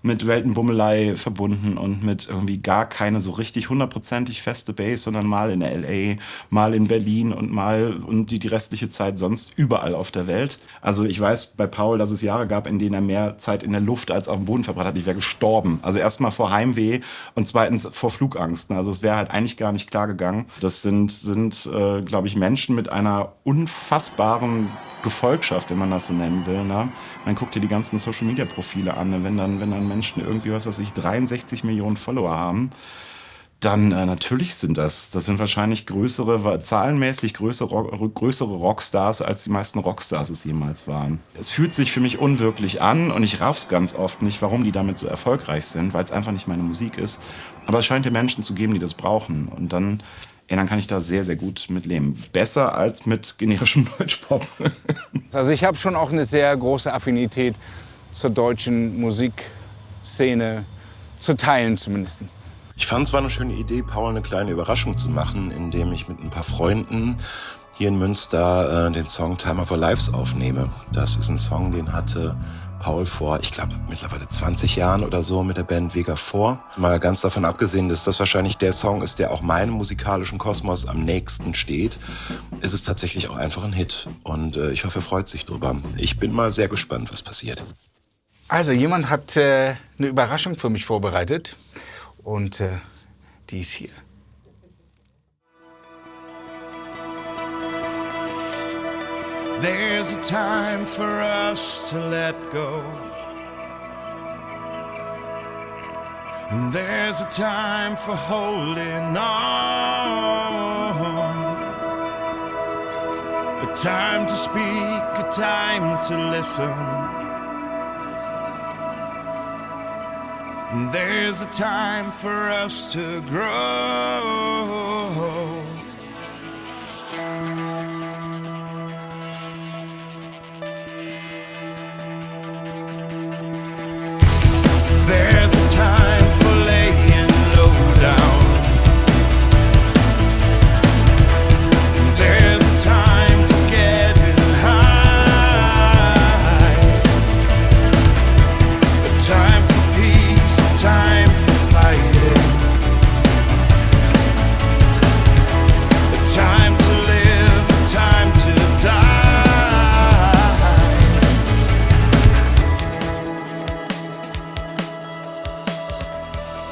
Weltenbummelei verbunden und mit irgendwie gar keine so richtig hundertprozentig feste Base, sondern mal in L.A., mal in Berlin und die restliche Zeit sonst überall auf der Welt. Also ich weiß bei Paul, dass es Jahre gab, in denen er mehr Zeit in der Luft als auf dem Boden verbracht hat. Ich wäre gestorben. Also erstmal vor Heimweh und zweitens vor Flugangst. Also es wäre halt eigentlich gar nicht klar gegangen. Das sind glaube ich, Menschen mit einer unfassbaren Gefolgschaft, wenn man das so nennen will. Ne? Man guckt dir die ganzen Social-Media-Profile an. Ne? Wenn dann Menschen irgendwie, 63 Millionen Follower haben, dann natürlich sind das sind wahrscheinlich zahlenmäßig größere Rockstars, als die meisten Rockstars es jemals waren. Es fühlt sich für mich unwirklich an und ich raff's ganz oft nicht, warum die damit so erfolgreich sind, weil es einfach nicht meine Musik ist. Aber es scheint ja Menschen zu geben, die das brauchen. Und dann kann ich da sehr, sehr gut mit leben. Besser als mit generischem Deutschpop. Also ich habe schon auch eine sehr große Affinität zur deutschen Musikszene Szene zu teilen zumindest. Ich fand es war eine schöne Idee, Paul eine kleine Überraschung zu machen, indem ich mit ein paar Freunden hier in Münster den Song Time of Our Lives aufnehme. Das ist ein Song, den hatte Paul vor, ich glaube, mittlerweile 20 Jahren oder so mit der Band Vega vor. Mal ganz davon abgesehen, dass das wahrscheinlich der Song ist, der auch meinem musikalischen Kosmos am nächsten steht, ist es tatsächlich auch einfach ein Hit. Und ich hoffe, er freut sich drüber. Ich bin mal sehr gespannt, was passiert. Also, jemand hat eine Überraschung für mich vorbereitet. Und die ist hier. There's a time for us to let go, and there's a time for holding on, a time to speak, a time to listen. And there's a time for us to grow. There's a time for laying low down. There's a time for getting high. A time for peace, a time for fighting. A time to live, a time to die.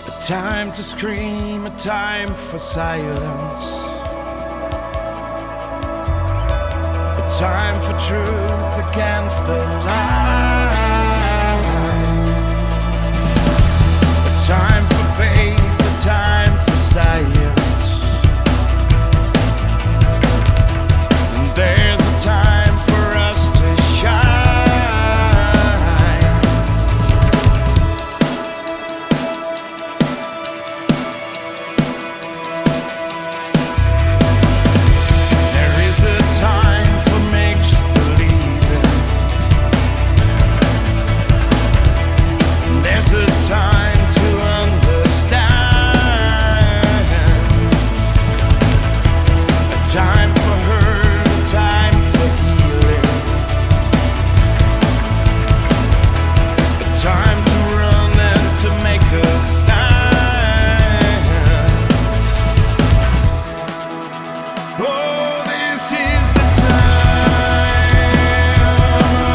A time to scream, a time for silence. A time for truth against the lie. A time for faith, a time for science. And there's a time for us to shine. There is a time for mixed believing. There's a time to understand. A time for hurt, a time for healing. A time to run and to make a stand. Oh, this is the time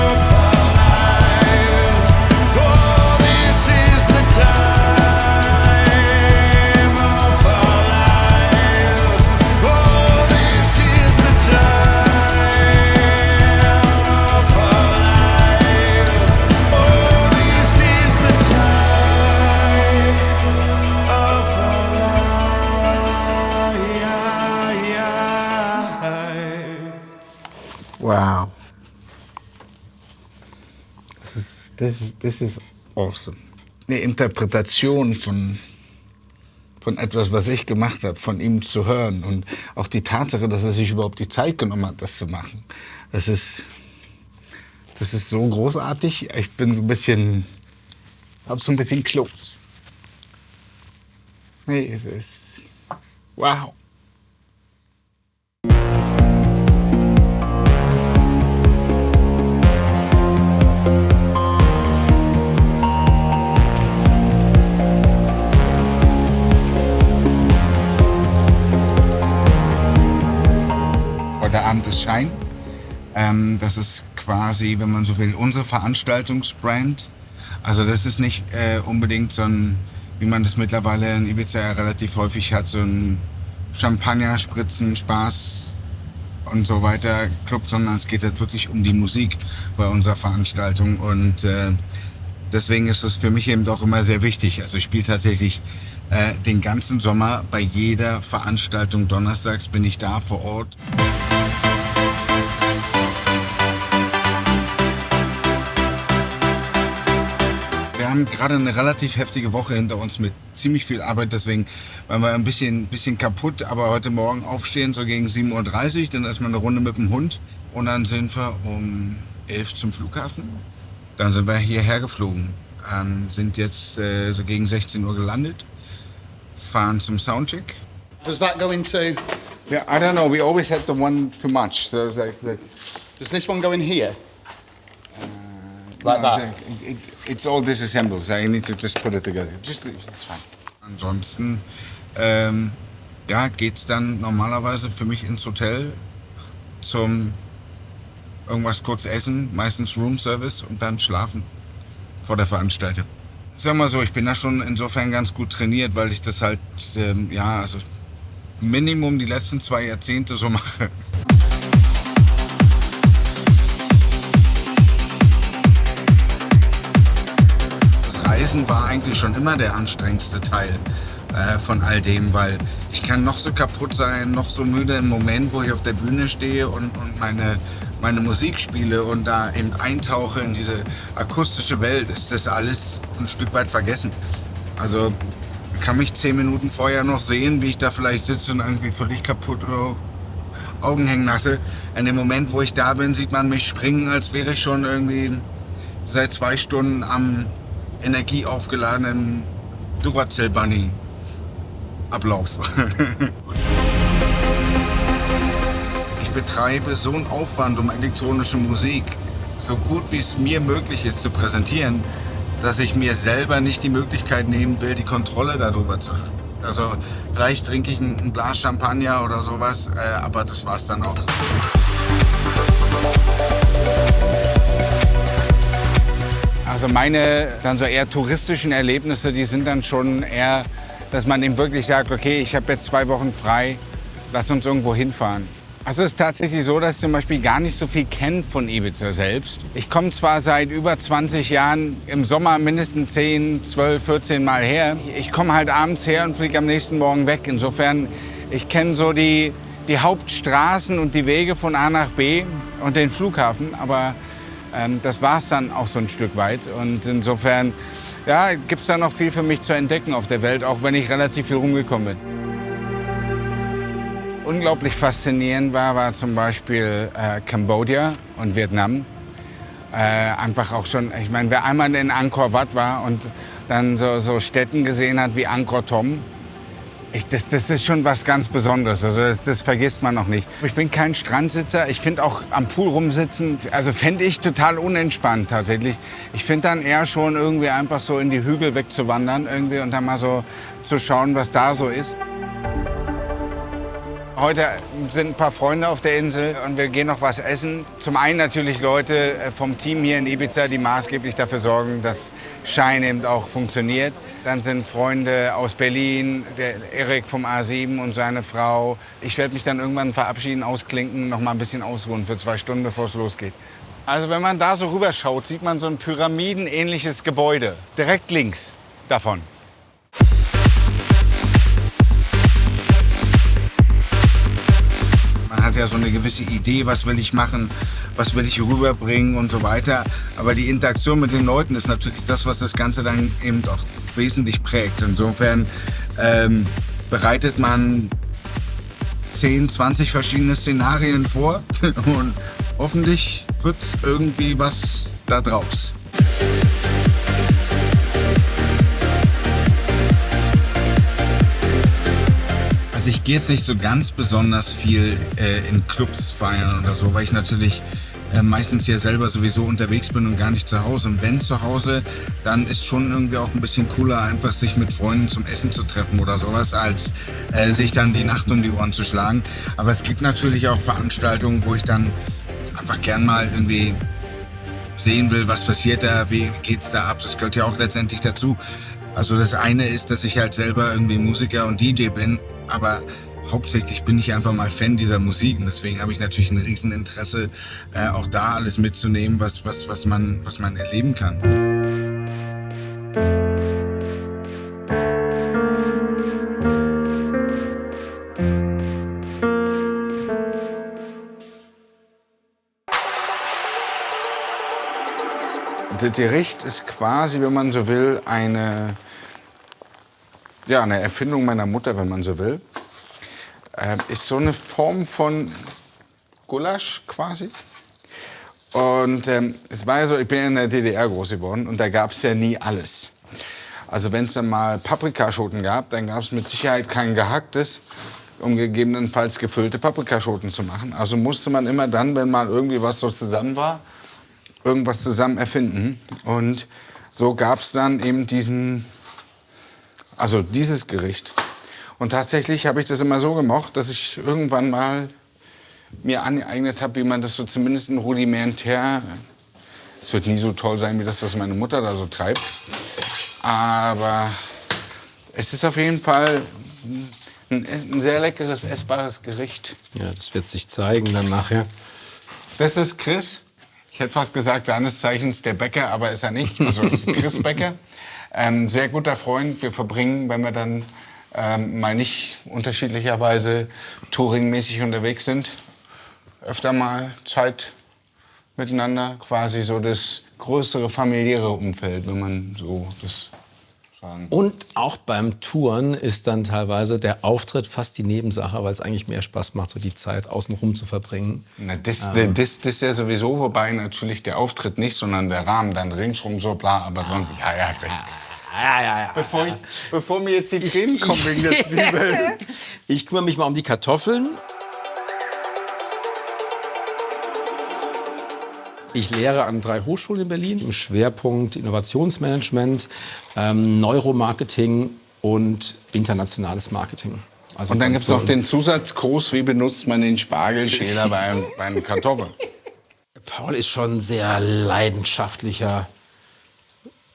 of our lives. Oh, this is the time of our lives. Oh, this is the time of our lives. Oh, this is the time of our lives. Wow. Das ist awesome. Eine Interpretation von etwas, was ich gemacht habe, von ihm zu hören. Und auch die Tatsache, dass er sich überhaupt die Zeit genommen hat, das zu machen. Das ist so großartig. Ich bin so ein bisschen, hab so ein bisschen close. Nee, es ist, wow. Heute Abend ist Shine. Das ist quasi, wenn man so will, unsere Veranstaltungsbrand. Also das ist nicht unbedingt so ein, wie man das mittlerweile in Ibiza ja relativ häufig hat, so ein Champagner, Spritzen, Spaß und so weiter Club, sondern es geht halt wirklich um die Musik bei unserer Veranstaltung. Und deswegen ist es für mich eben auch immer sehr wichtig. Also ich spiele tatsächlich den ganzen Sommer bei jeder Veranstaltung donnerstags bin ich da vor Ort. Wir haben gerade eine relativ heftige Woche hinter uns mit ziemlich viel Arbeit, deswegen waren wir ein bisschen kaputt, aber heute Morgen aufstehen, so gegen 7:30 Uhr, dann erstmal eine Runde mit dem Hund und dann sind wir um 11 zum Flughafen. Dann sind wir hierher geflogen Sind jetzt so gegen 16 Uhr gelandet, fahren zum Soundcheck. Does that go into? Yeah, I don't know. We always had the one too much. So Does this one go in here? Like that. It's all disassembled. So I need to just put it together. Just it's fine. Ansonsten geht's dann normalerweise für mich ins Hotel zum irgendwas kurz essen, meistens Room Service und dann schlafen vor der Veranstaltung. Sag mal so, ich bin da schon insofern ganz gut trainiert, weil ich das halt Minimum die letzten 2 Jahrzehnte so mache. Das Reisen war eigentlich schon immer der anstrengendste Teil von all dem, weil ich kann noch so kaputt sein, noch so müde im Moment, wo ich auf der Bühne stehe und meine Musik spiele und da eben eintauche in diese akustische Welt, ist das alles ein Stück weit vergessen. Also kann mich 10 Minuten vorher noch sehen, wie ich da vielleicht sitze und irgendwie völlig kaputt oder Augen hängen lasse. In dem Moment, wo ich da bin, sieht man mich springen, als wäre ich schon irgendwie seit 2 Stunden am energieaufgeladenen Duracell-Bunny Ablauf. Ich betreibe so einen Aufwand, um elektronische Musik so gut wie es mir möglich ist zu präsentieren, dass ich mir selber nicht die Möglichkeit nehmen will, die Kontrolle darüber zu haben. Also vielleicht trinke ich ein Glas Champagner oder sowas, aber das war's dann auch. Also meine dann so eher touristischen Erlebnisse, die sind dann schon eher, dass man eben wirklich sagt, okay, ich habe jetzt 2 Wochen frei, lass uns irgendwo hinfahren. Also es ist tatsächlich so, dass ich zum Beispiel gar nicht so viel kenne von Ibiza selbst. Ich komme zwar seit über 20 Jahren im Sommer mindestens 10, 12, 14 Mal her. Ich komme halt abends her und fliege am nächsten Morgen weg. Insofern, ich kenne so die Hauptstraßen und die Wege von A nach B und den Flughafen, aber das war es dann auch so ein Stück weit. Und insofern gibt es da noch viel für mich zu entdecken auf der Welt, auch wenn ich relativ viel rumgekommen bin. Unglaublich faszinierend war zum Beispiel Kambodscha und Vietnam. Einfach auch schon, ich meine, wer einmal in Angkor Wat war und dann so Städten gesehen hat wie Angkor Thom, das ist schon was ganz Besonderes. Also das vergisst man noch nicht. Ich bin kein Strandsitzer. Ich finde auch am Pool rumsitzen, also fände ich total unentspannt tatsächlich. Ich finde dann eher schon irgendwie einfach so in die Hügel wegzuwandern irgendwie und dann mal so zu schauen, was da so ist. Heute sind ein paar Freunde auf der Insel und wir gehen noch was essen. Zum einen natürlich Leute vom Team hier in Ibiza, die maßgeblich dafür sorgen, dass Shine eben auch funktioniert. Dann sind Freunde aus Berlin, der Erik vom A7 und seine Frau. Ich werde mich dann irgendwann verabschieden, ausklinken, noch mal ein bisschen ausruhen für 2 Stunden, bevor es losgeht. Also wenn man da so rüberschaut, sieht man so ein pyramidenähnliches Gebäude, direkt links davon. Man hat ja so eine gewisse Idee, was will ich machen, was will ich rüberbringen und so weiter. Aber die Interaktion mit den Leuten ist natürlich das, was das Ganze dann eben auch wesentlich prägt. Insofern bereitet man 10, 20 verschiedene Szenarien vor und hoffentlich wird irgendwie was da draus. Also ich gehe jetzt nicht so ganz besonders viel in Clubs feiern oder so, weil ich natürlich meistens ja selber sowieso unterwegs bin und gar nicht zu Hause. Und wenn zu Hause, dann ist schon irgendwie auch ein bisschen cooler, einfach sich mit Freunden zum Essen zu treffen oder sowas, als sich dann die Nacht um die Ohren zu schlagen. Aber es gibt natürlich auch Veranstaltungen, wo ich dann einfach gern mal irgendwie sehen will, was passiert da, wie geht's da ab. Das gehört ja auch letztendlich dazu. Also das eine ist, dass ich halt selber irgendwie Musiker und DJ bin, aber hauptsächlich bin ich einfach mal Fan dieser Musik und deswegen habe ich natürlich ein Rieseninteresse, auch da alles mitzunehmen, was man erleben kann. Das Gericht ist quasi, wenn man so will, eine Erfindung meiner Mutter, wenn man so will. Ist so eine Form von Gulasch quasi. Und es war ja so, ich bin ja in der DDR groß geworden und da gab es ja nie alles. Also wenn es dann mal Paprikaschoten gab, dann gab es mit Sicherheit kein gehacktes, um gegebenenfalls gefüllte Paprikaschoten zu machen. Also musste man immer dann, wenn mal irgendwie was so zusammen war, irgendwas zusammen erfinden. Und so gab es dann eben dieses Gericht. Und tatsächlich habe ich das immer so gemocht, dass ich irgendwann mal mir angeeignet habe, wie man das so zumindest in rudimentär, es wird nie so toll sein, wie das, was meine Mutter da so treibt, aber es ist auf jeden Fall ein sehr leckeres, essbares Gericht. Ja, das wird sich zeigen dann nachher. Das ist Chris. Ich hätte fast gesagt, seines Zeichens der Bäcker, aber ist er nicht. Also es ist Chris Becker. Sehr guter Freund. Wir verbringen, wenn wir dann mal nicht unterschiedlicherweise touringmäßig unterwegs sind, öfter mal Zeit miteinander. Quasi so das größere familiäre Umfeld, wenn man so das sagen. Und auch beim Touren ist dann teilweise der Auftritt fast die Nebensache, weil es eigentlich mehr Spaß macht, so die Zeit außenrum zu verbringen. Na, das ist ja sowieso, wobei natürlich der Auftritt nicht, sondern der Rahmen dann ringsrum so bla, aber sonst, ja, recht. Ja. Bevor mir jetzt die Tränen kommen wegen der Zwiebeln. Ich kümmere mich mal um die Kartoffeln. Ich lehre an 3 Hochschulen in Berlin im Schwerpunkt Innovationsmanagement, Neuromarketing und internationales Marketing. Also und dann gibt es noch den Zusatzkurs, wie benutzt man den Spargelschäler bei einem Kartoffeln? Paul ist schon sehr leidenschaftlicher.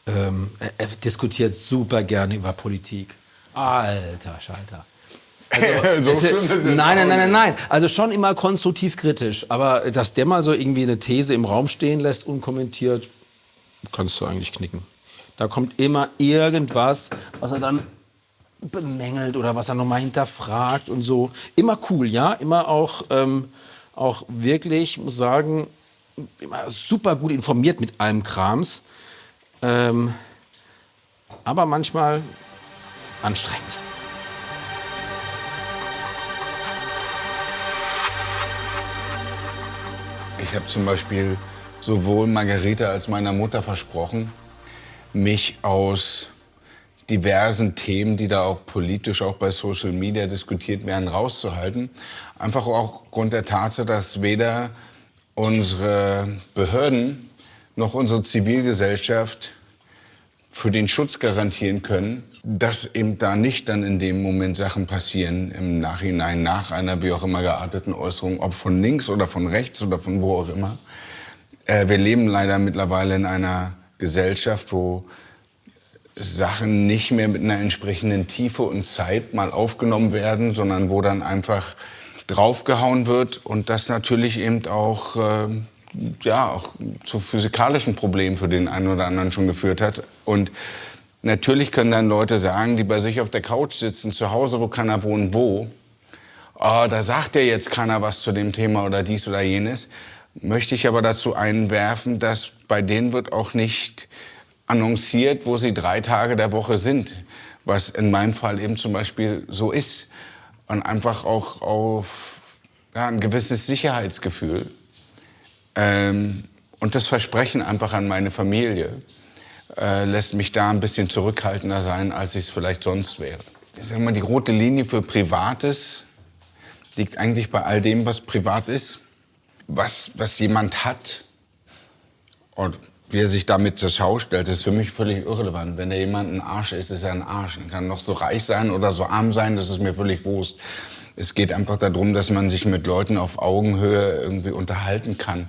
Er diskutiert super gerne über Politik. Alter Schalter. Also, So schlimm ist es nein. Also schon immer konstruktiv kritisch. Aber dass der mal so irgendwie eine These im Raum stehen lässt, unkommentiert, kannst du eigentlich knicken. Da kommt immer irgendwas, was er dann bemängelt oder was er nochmal hinterfragt und so. Immer cool, ja. Immer auch wirklich, muss sagen, immer super gut informiert mit allem Krams. Aber manchmal anstrengend. Ich habe zum Beispiel sowohl Margarete als meiner Mutter versprochen, mich aus diversen Themen, die da auch politisch auch bei Social Media diskutiert werden, rauszuhalten. Einfach auch aufgrund der Tatsache, dass weder unsere Behörden noch unsere Zivilgesellschaft für den Schutz garantieren können, dass eben da nicht dann in dem Moment Sachen passieren im Nachhinein nach einer wie auch immer gearteten Äußerung, ob von links oder von rechts oder von wo auch immer. Wir leben leider mittlerweile in einer Gesellschaft, wo Sachen nicht mehr mit einer entsprechenden Tiefe und Zeit mal aufgenommen werden, sondern wo dann einfach draufgehauen wird und das natürlich eben auch auch zu physikalischen Problemen für den einen oder anderen schon geführt hat. Und natürlich können dann Leute sagen, die bei sich auf der Couch sitzen, zu Hause, wo keiner wohnt, wo. Oh, da sagt ja jetzt keiner was zu dem Thema oder dies oder jenes. Möchte ich aber dazu einwerfen, dass bei denen wird auch nicht annonciert, wo sie 3 Tage der Woche sind. Was in meinem Fall eben zum Beispiel so ist. Und einfach auch auf ein gewisses Sicherheitsgefühl. Und das Versprechen einfach an meine Familie lässt mich da ein bisschen zurückhaltender sein, als ich es vielleicht sonst wäre. Ich sag mal, die rote Linie für Privates liegt eigentlich bei all dem, was privat ist, was jemand hat und wie er sich damit zur Schau stellt, ist für mich völlig irrelevant. Wenn da jemand ein Arsch ist, ist er ein Arsch. Er kann noch so reich sein oder so arm sein, das ist mir völlig wurscht. Es geht einfach darum, dass man sich mit Leuten auf Augenhöhe irgendwie unterhalten kann.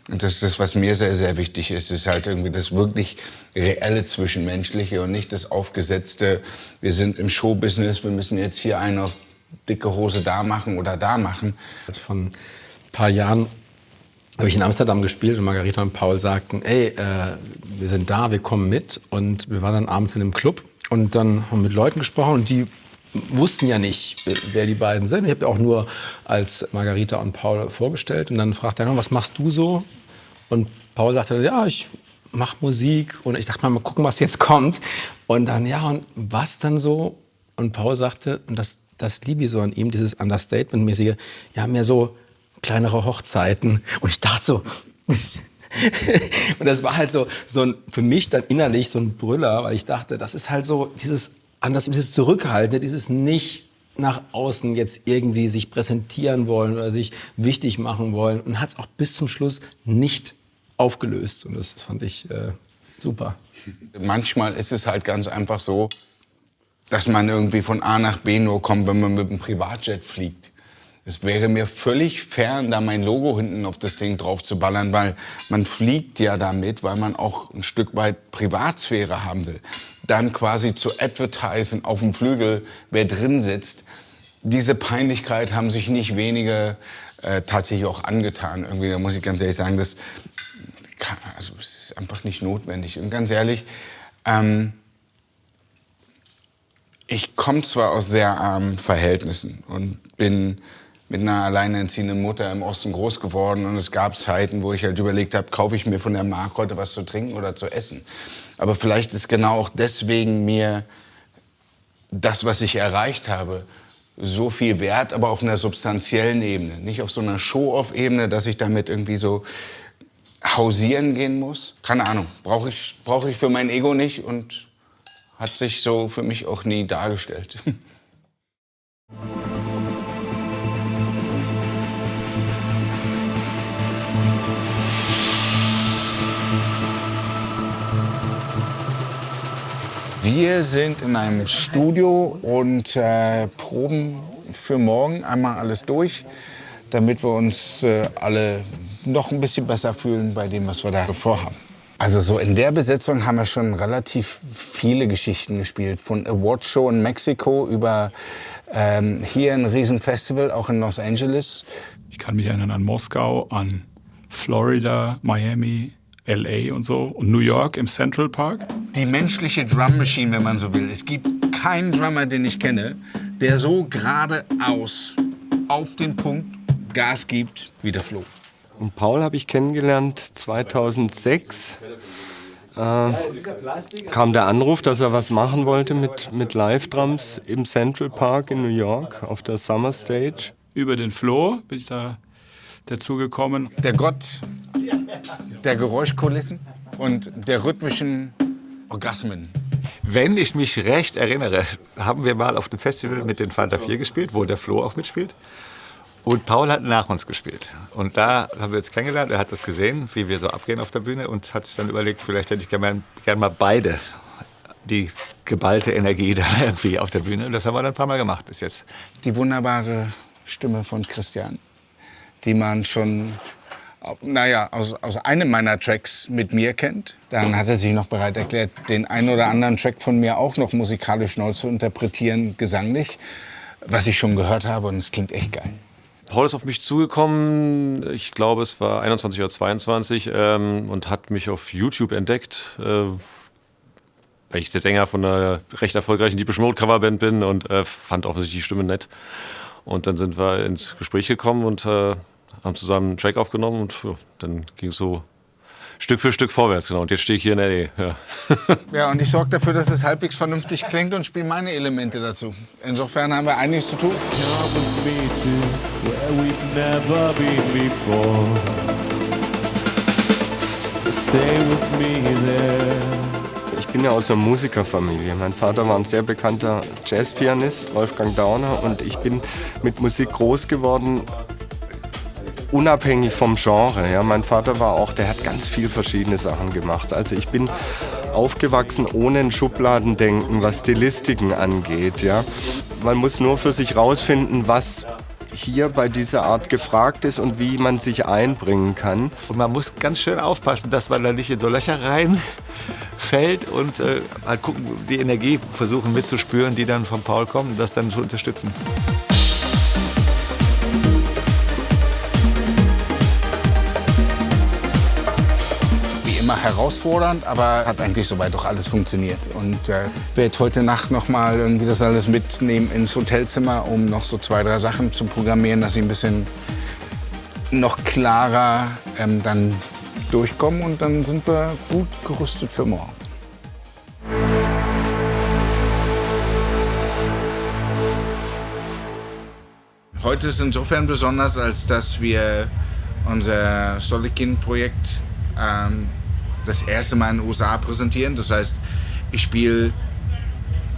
Und das ist das, was mir sehr, sehr wichtig ist. Es ist halt irgendwie das wirklich reelle Zwischenmenschliche und nicht das aufgesetzte, wir sind im Showbusiness, wir müssen jetzt hier einen auf dicke Hose da machen oder da machen. Vor ein paar Jahren habe ich in Amsterdam gespielt und Margarete und Paul sagten, ey, wir sind da, wir kommen mit. Und wir waren dann abends in einem Club und dann haben wir mit Leuten gesprochen und die wussten ja nicht, wer die beiden sind. Ich habe ja auch nur als Margarete und Paul vorgestellt. Und dann fragte er, was machst du so? Und Paul sagte, ja, ich mache Musik. Und ich dachte mal gucken, was jetzt kommt. Und dann, ja, und was dann so? Und Paul sagte, und das liebe ich so an ihm, dieses Understatement-mäßige, ja, mehr so kleinere Hochzeiten. Und ich dachte so, Und das war halt so für mich dann innerlich so ein Brüller, weil ich dachte, das ist halt so dieses Zurückhaltende, dieses nicht nach außen jetzt irgendwie sich präsentieren wollen oder sich wichtig machen wollen, und hat es auch bis zum Schluss nicht aufgelöst. Und das fand ich super. Manchmal ist es halt ganz einfach so, dass man irgendwie von A nach B nur kommt, wenn man mit dem Privatjet fliegt. Es wäre mir völlig fern, da mein Logo hinten auf das Ding drauf zu ballern, weil man fliegt ja damit, weil man auch ein Stück weit Privatsphäre haben will. Dann quasi zu advertisen auf dem Flügel, wer drin sitzt. Diese Peinlichkeit haben sich nicht wenige tatsächlich auch angetan. Irgendwie, da muss ich ganz ehrlich sagen, das ist einfach nicht notwendig. Und ganz ehrlich, ich komme zwar aus sehr armen Verhältnissen und bin mit einer alleinerziehenden Mutter im Osten groß geworden, und es gab Zeiten, wo ich halt überlegt habe, kaufe ich mir von der Mark heute was zu trinken oder zu essen. Aber vielleicht ist genau auch deswegen mir das, was ich erreicht habe, so viel wert, aber auf einer substanziellen Ebene. Nicht auf so einer Show-off-Ebene, dass ich damit irgendwie so hausieren gehen muss. Keine Ahnung, brauche ich für mein Ego nicht und hat sich so für mich auch nie dargestellt. Wir sind in einem Studio und proben für morgen einmal alles durch, damit wir uns alle noch ein bisschen besser fühlen bei dem, was wir da vorhaben. Also so in der Besetzung haben wir schon relativ viele Geschichten gespielt. Von Awardshow in Mexiko über hier ein Riesenfestival, auch in Los Angeles. Ich kann mich erinnern an Moskau, an Florida, Miami, LA und so. Und New York im Central Park. Die menschliche Drum Machine, wenn man so will. Es gibt keinen Drummer, den ich kenne, der so geradeaus auf den Punkt Gas gibt wie der Flo. Und Paul habe ich kennengelernt 2006. Kam der Anruf, dass er was machen wollte mit Live-Drums im Central Park in New York auf der Summer Stage. Über den Flo bin ich da dazugekommen. Der Gott der Geräuschkulissen und der rhythmischen Orgasmen. Wenn ich mich recht erinnere, haben wir mal auf dem Festival mit den Fanta 4 gespielt, wo der Flo auch mitspielt. Und Paul hat nach uns gespielt. Und da haben wir uns kennengelernt. Er hat das gesehen, wie wir so abgehen auf der Bühne, und hat sich dann überlegt, vielleicht hätte ich gern mal beide, die geballte Energie dann irgendwie auf der Bühne. Und das haben wir dann ein paar Mal gemacht bis jetzt. Die wunderbare Stimme von Christian, die man schon aus einem meiner Tracks mit mir kennt. Dann hat er sich noch bereit erklärt, den einen oder anderen Track von mir auch noch musikalisch neu zu interpretieren, gesanglich, was ich schon gehört habe, und es klingt echt geil. Paul ist auf mich zugekommen, ich glaube es war 21 oder 22, und hat mich auf YouTube entdeckt, weil ich der Sänger von einer recht erfolgreichen Depeche Mode Coverband bin, und fand offensichtlich die Stimme nett. Und dann sind wir ins Gespräch gekommen und haben zusammen einen Track aufgenommen, und dann ging es so Stück für Stück vorwärts. Genau. Und jetzt stehe ich hier in L.A. Ja. Ja, und ich sorge dafür, dass es halbwegs vernünftig klingt, und spiele meine Elemente dazu. Insofern haben wir einiges zu tun. Ich bin ja aus einer Musikerfamilie. Mein Vater war ein sehr bekannter Jazzpianist, Wolfgang Dauner, und ich bin mit Musik groß geworden, unabhängig vom Genre. Ja. Mein Vater der hat ganz viel verschiedene Sachen gemacht. Also ich bin aufgewachsen ohne ein Schubladendenken, was Stilistiken angeht. Ja. Man muss nur für sich rausfinden, was hier bei dieser Art gefragt ist und wie man sich einbringen kann. Und man muss ganz schön aufpassen, dass man da nicht in so Löcher reinfällt, und halt gucken, die Energie versuchen mitzuspüren, die dann von Paul kommt, und das dann zu unterstützen. Herausfordernd, aber hat eigentlich soweit doch alles funktioniert. Und werde heute Nacht noch mal irgendwie das alles mitnehmen ins Hotelzimmer, um noch so 2, 3 Sachen zu programmieren, dass sie ein bisschen noch klarer dann durchkommen, und dann sind wir gut gerüstet für morgen. Heute ist insofern besonders, als dass wir unser Solikin-Projekt das erste Mal in den USA präsentieren. Das heißt, ich spiele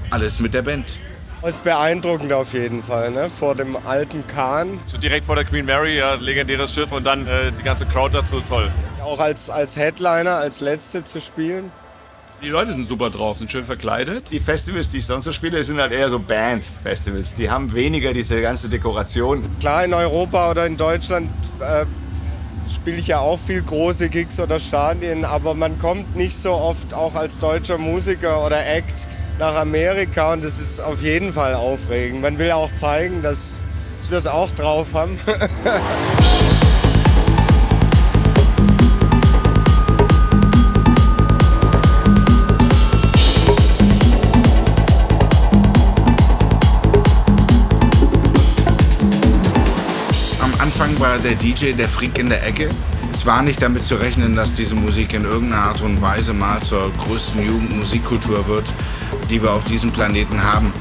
alles mit der Band. Das ist beeindruckend auf jeden Fall, ne? Vor dem alten Kahn. So direkt vor der Queen Mary, ja, legendäres Schiff und dann die ganze Crowd dazu, toll. Auch als Headliner, als Letzte zu spielen. Die Leute sind super drauf, sind schön verkleidet. Die Festivals, die ich sonst so spiele, sind halt eher so Band-Festivals. Die haben weniger diese ganze Dekoration. Klar, in Europa oder in Deutschland spiele ich ja auch viel große Gigs oder Stadien, aber man kommt nicht so oft auch als deutscher Musiker oder Act nach Amerika und das ist auf jeden Fall aufregend. Man will auch zeigen, dass wir es auch drauf haben. Am Anfang war der DJ der Freak in der Ecke. Es war nicht damit zu rechnen, dass diese Musik in irgendeiner Art und Weise mal zur größten Jugendmusikkultur wird, die wir auf diesem Planeten haben.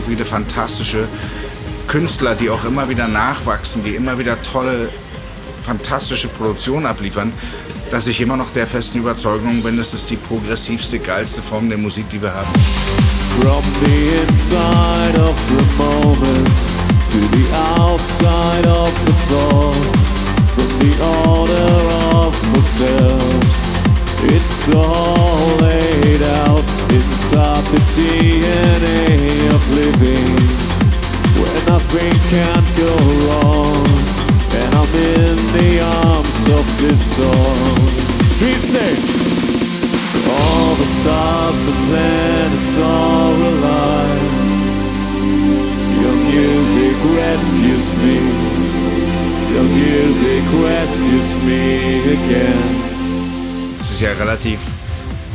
Viele fantastische Künstler, die auch immer wieder nachwachsen, die immer wieder tolle, fantastische Produktionen abliefern, dass ich immer noch der festen Überzeugung bin, es ist die progressivste, geilste Form der Musik, die wir haben. From the inside of the moment to the outside of the thought, from the order of the cells, it's all laid out inside the DNA of living, where nothing can go wrong, and I'm in the arms of this song. Dream stage! All the stars and planets are alive. Your music rescues me. Your music rescues me again. Es ist ja relativ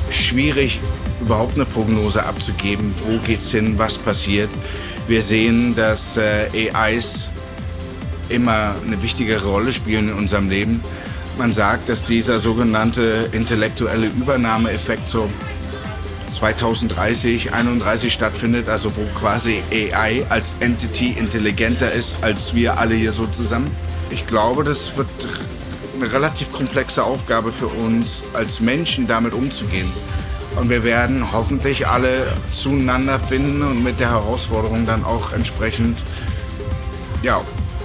schwierig, überhaupt eine Prognose abzugeben. Wo geht's hin? Was passiert? Wir sehen, dass AIs immer eine wichtigere Rolle spielen in unserem Leben. Man sagt, dass dieser sogenannte intellektuelle Übernahmeeffekt so 2030, 2031 stattfindet, also wo quasi AI als Entity intelligenter ist als wir alle hier so zusammen. Ich glaube, das wird eine relativ komplexe Aufgabe für uns als Menschen, damit umzugehen. Und wir werden hoffentlich alle zueinander finden und mit der Herausforderung dann auch entsprechend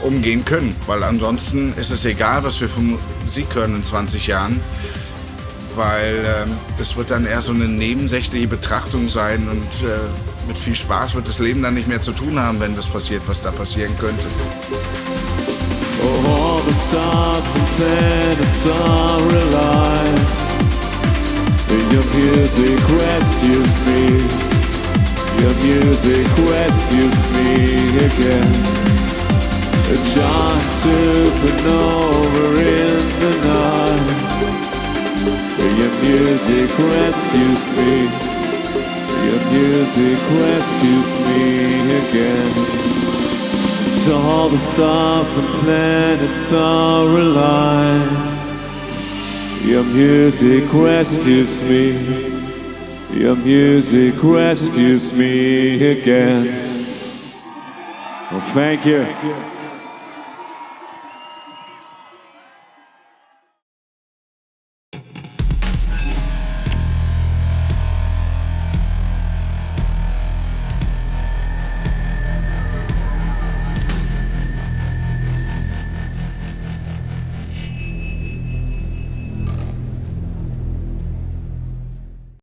umgehen können. Weil ansonsten ist es egal, was wir für Musik hören in 20 Jahren. Weil das wird dann eher so eine nebensächliche Betrachtung sein und mit viel Spaß wird das Leben dann nicht mehr zu tun haben, wenn das passiert, was da passieren könnte. Oh, all the stars and planets are alive. Your music rescues me. Your music rescues me again. A giant supernova in the night. Your music rescues me. Your music rescues me again. So all the stars and planets are alive. Your music rescues me. Your music rescues me again. Well, thank you.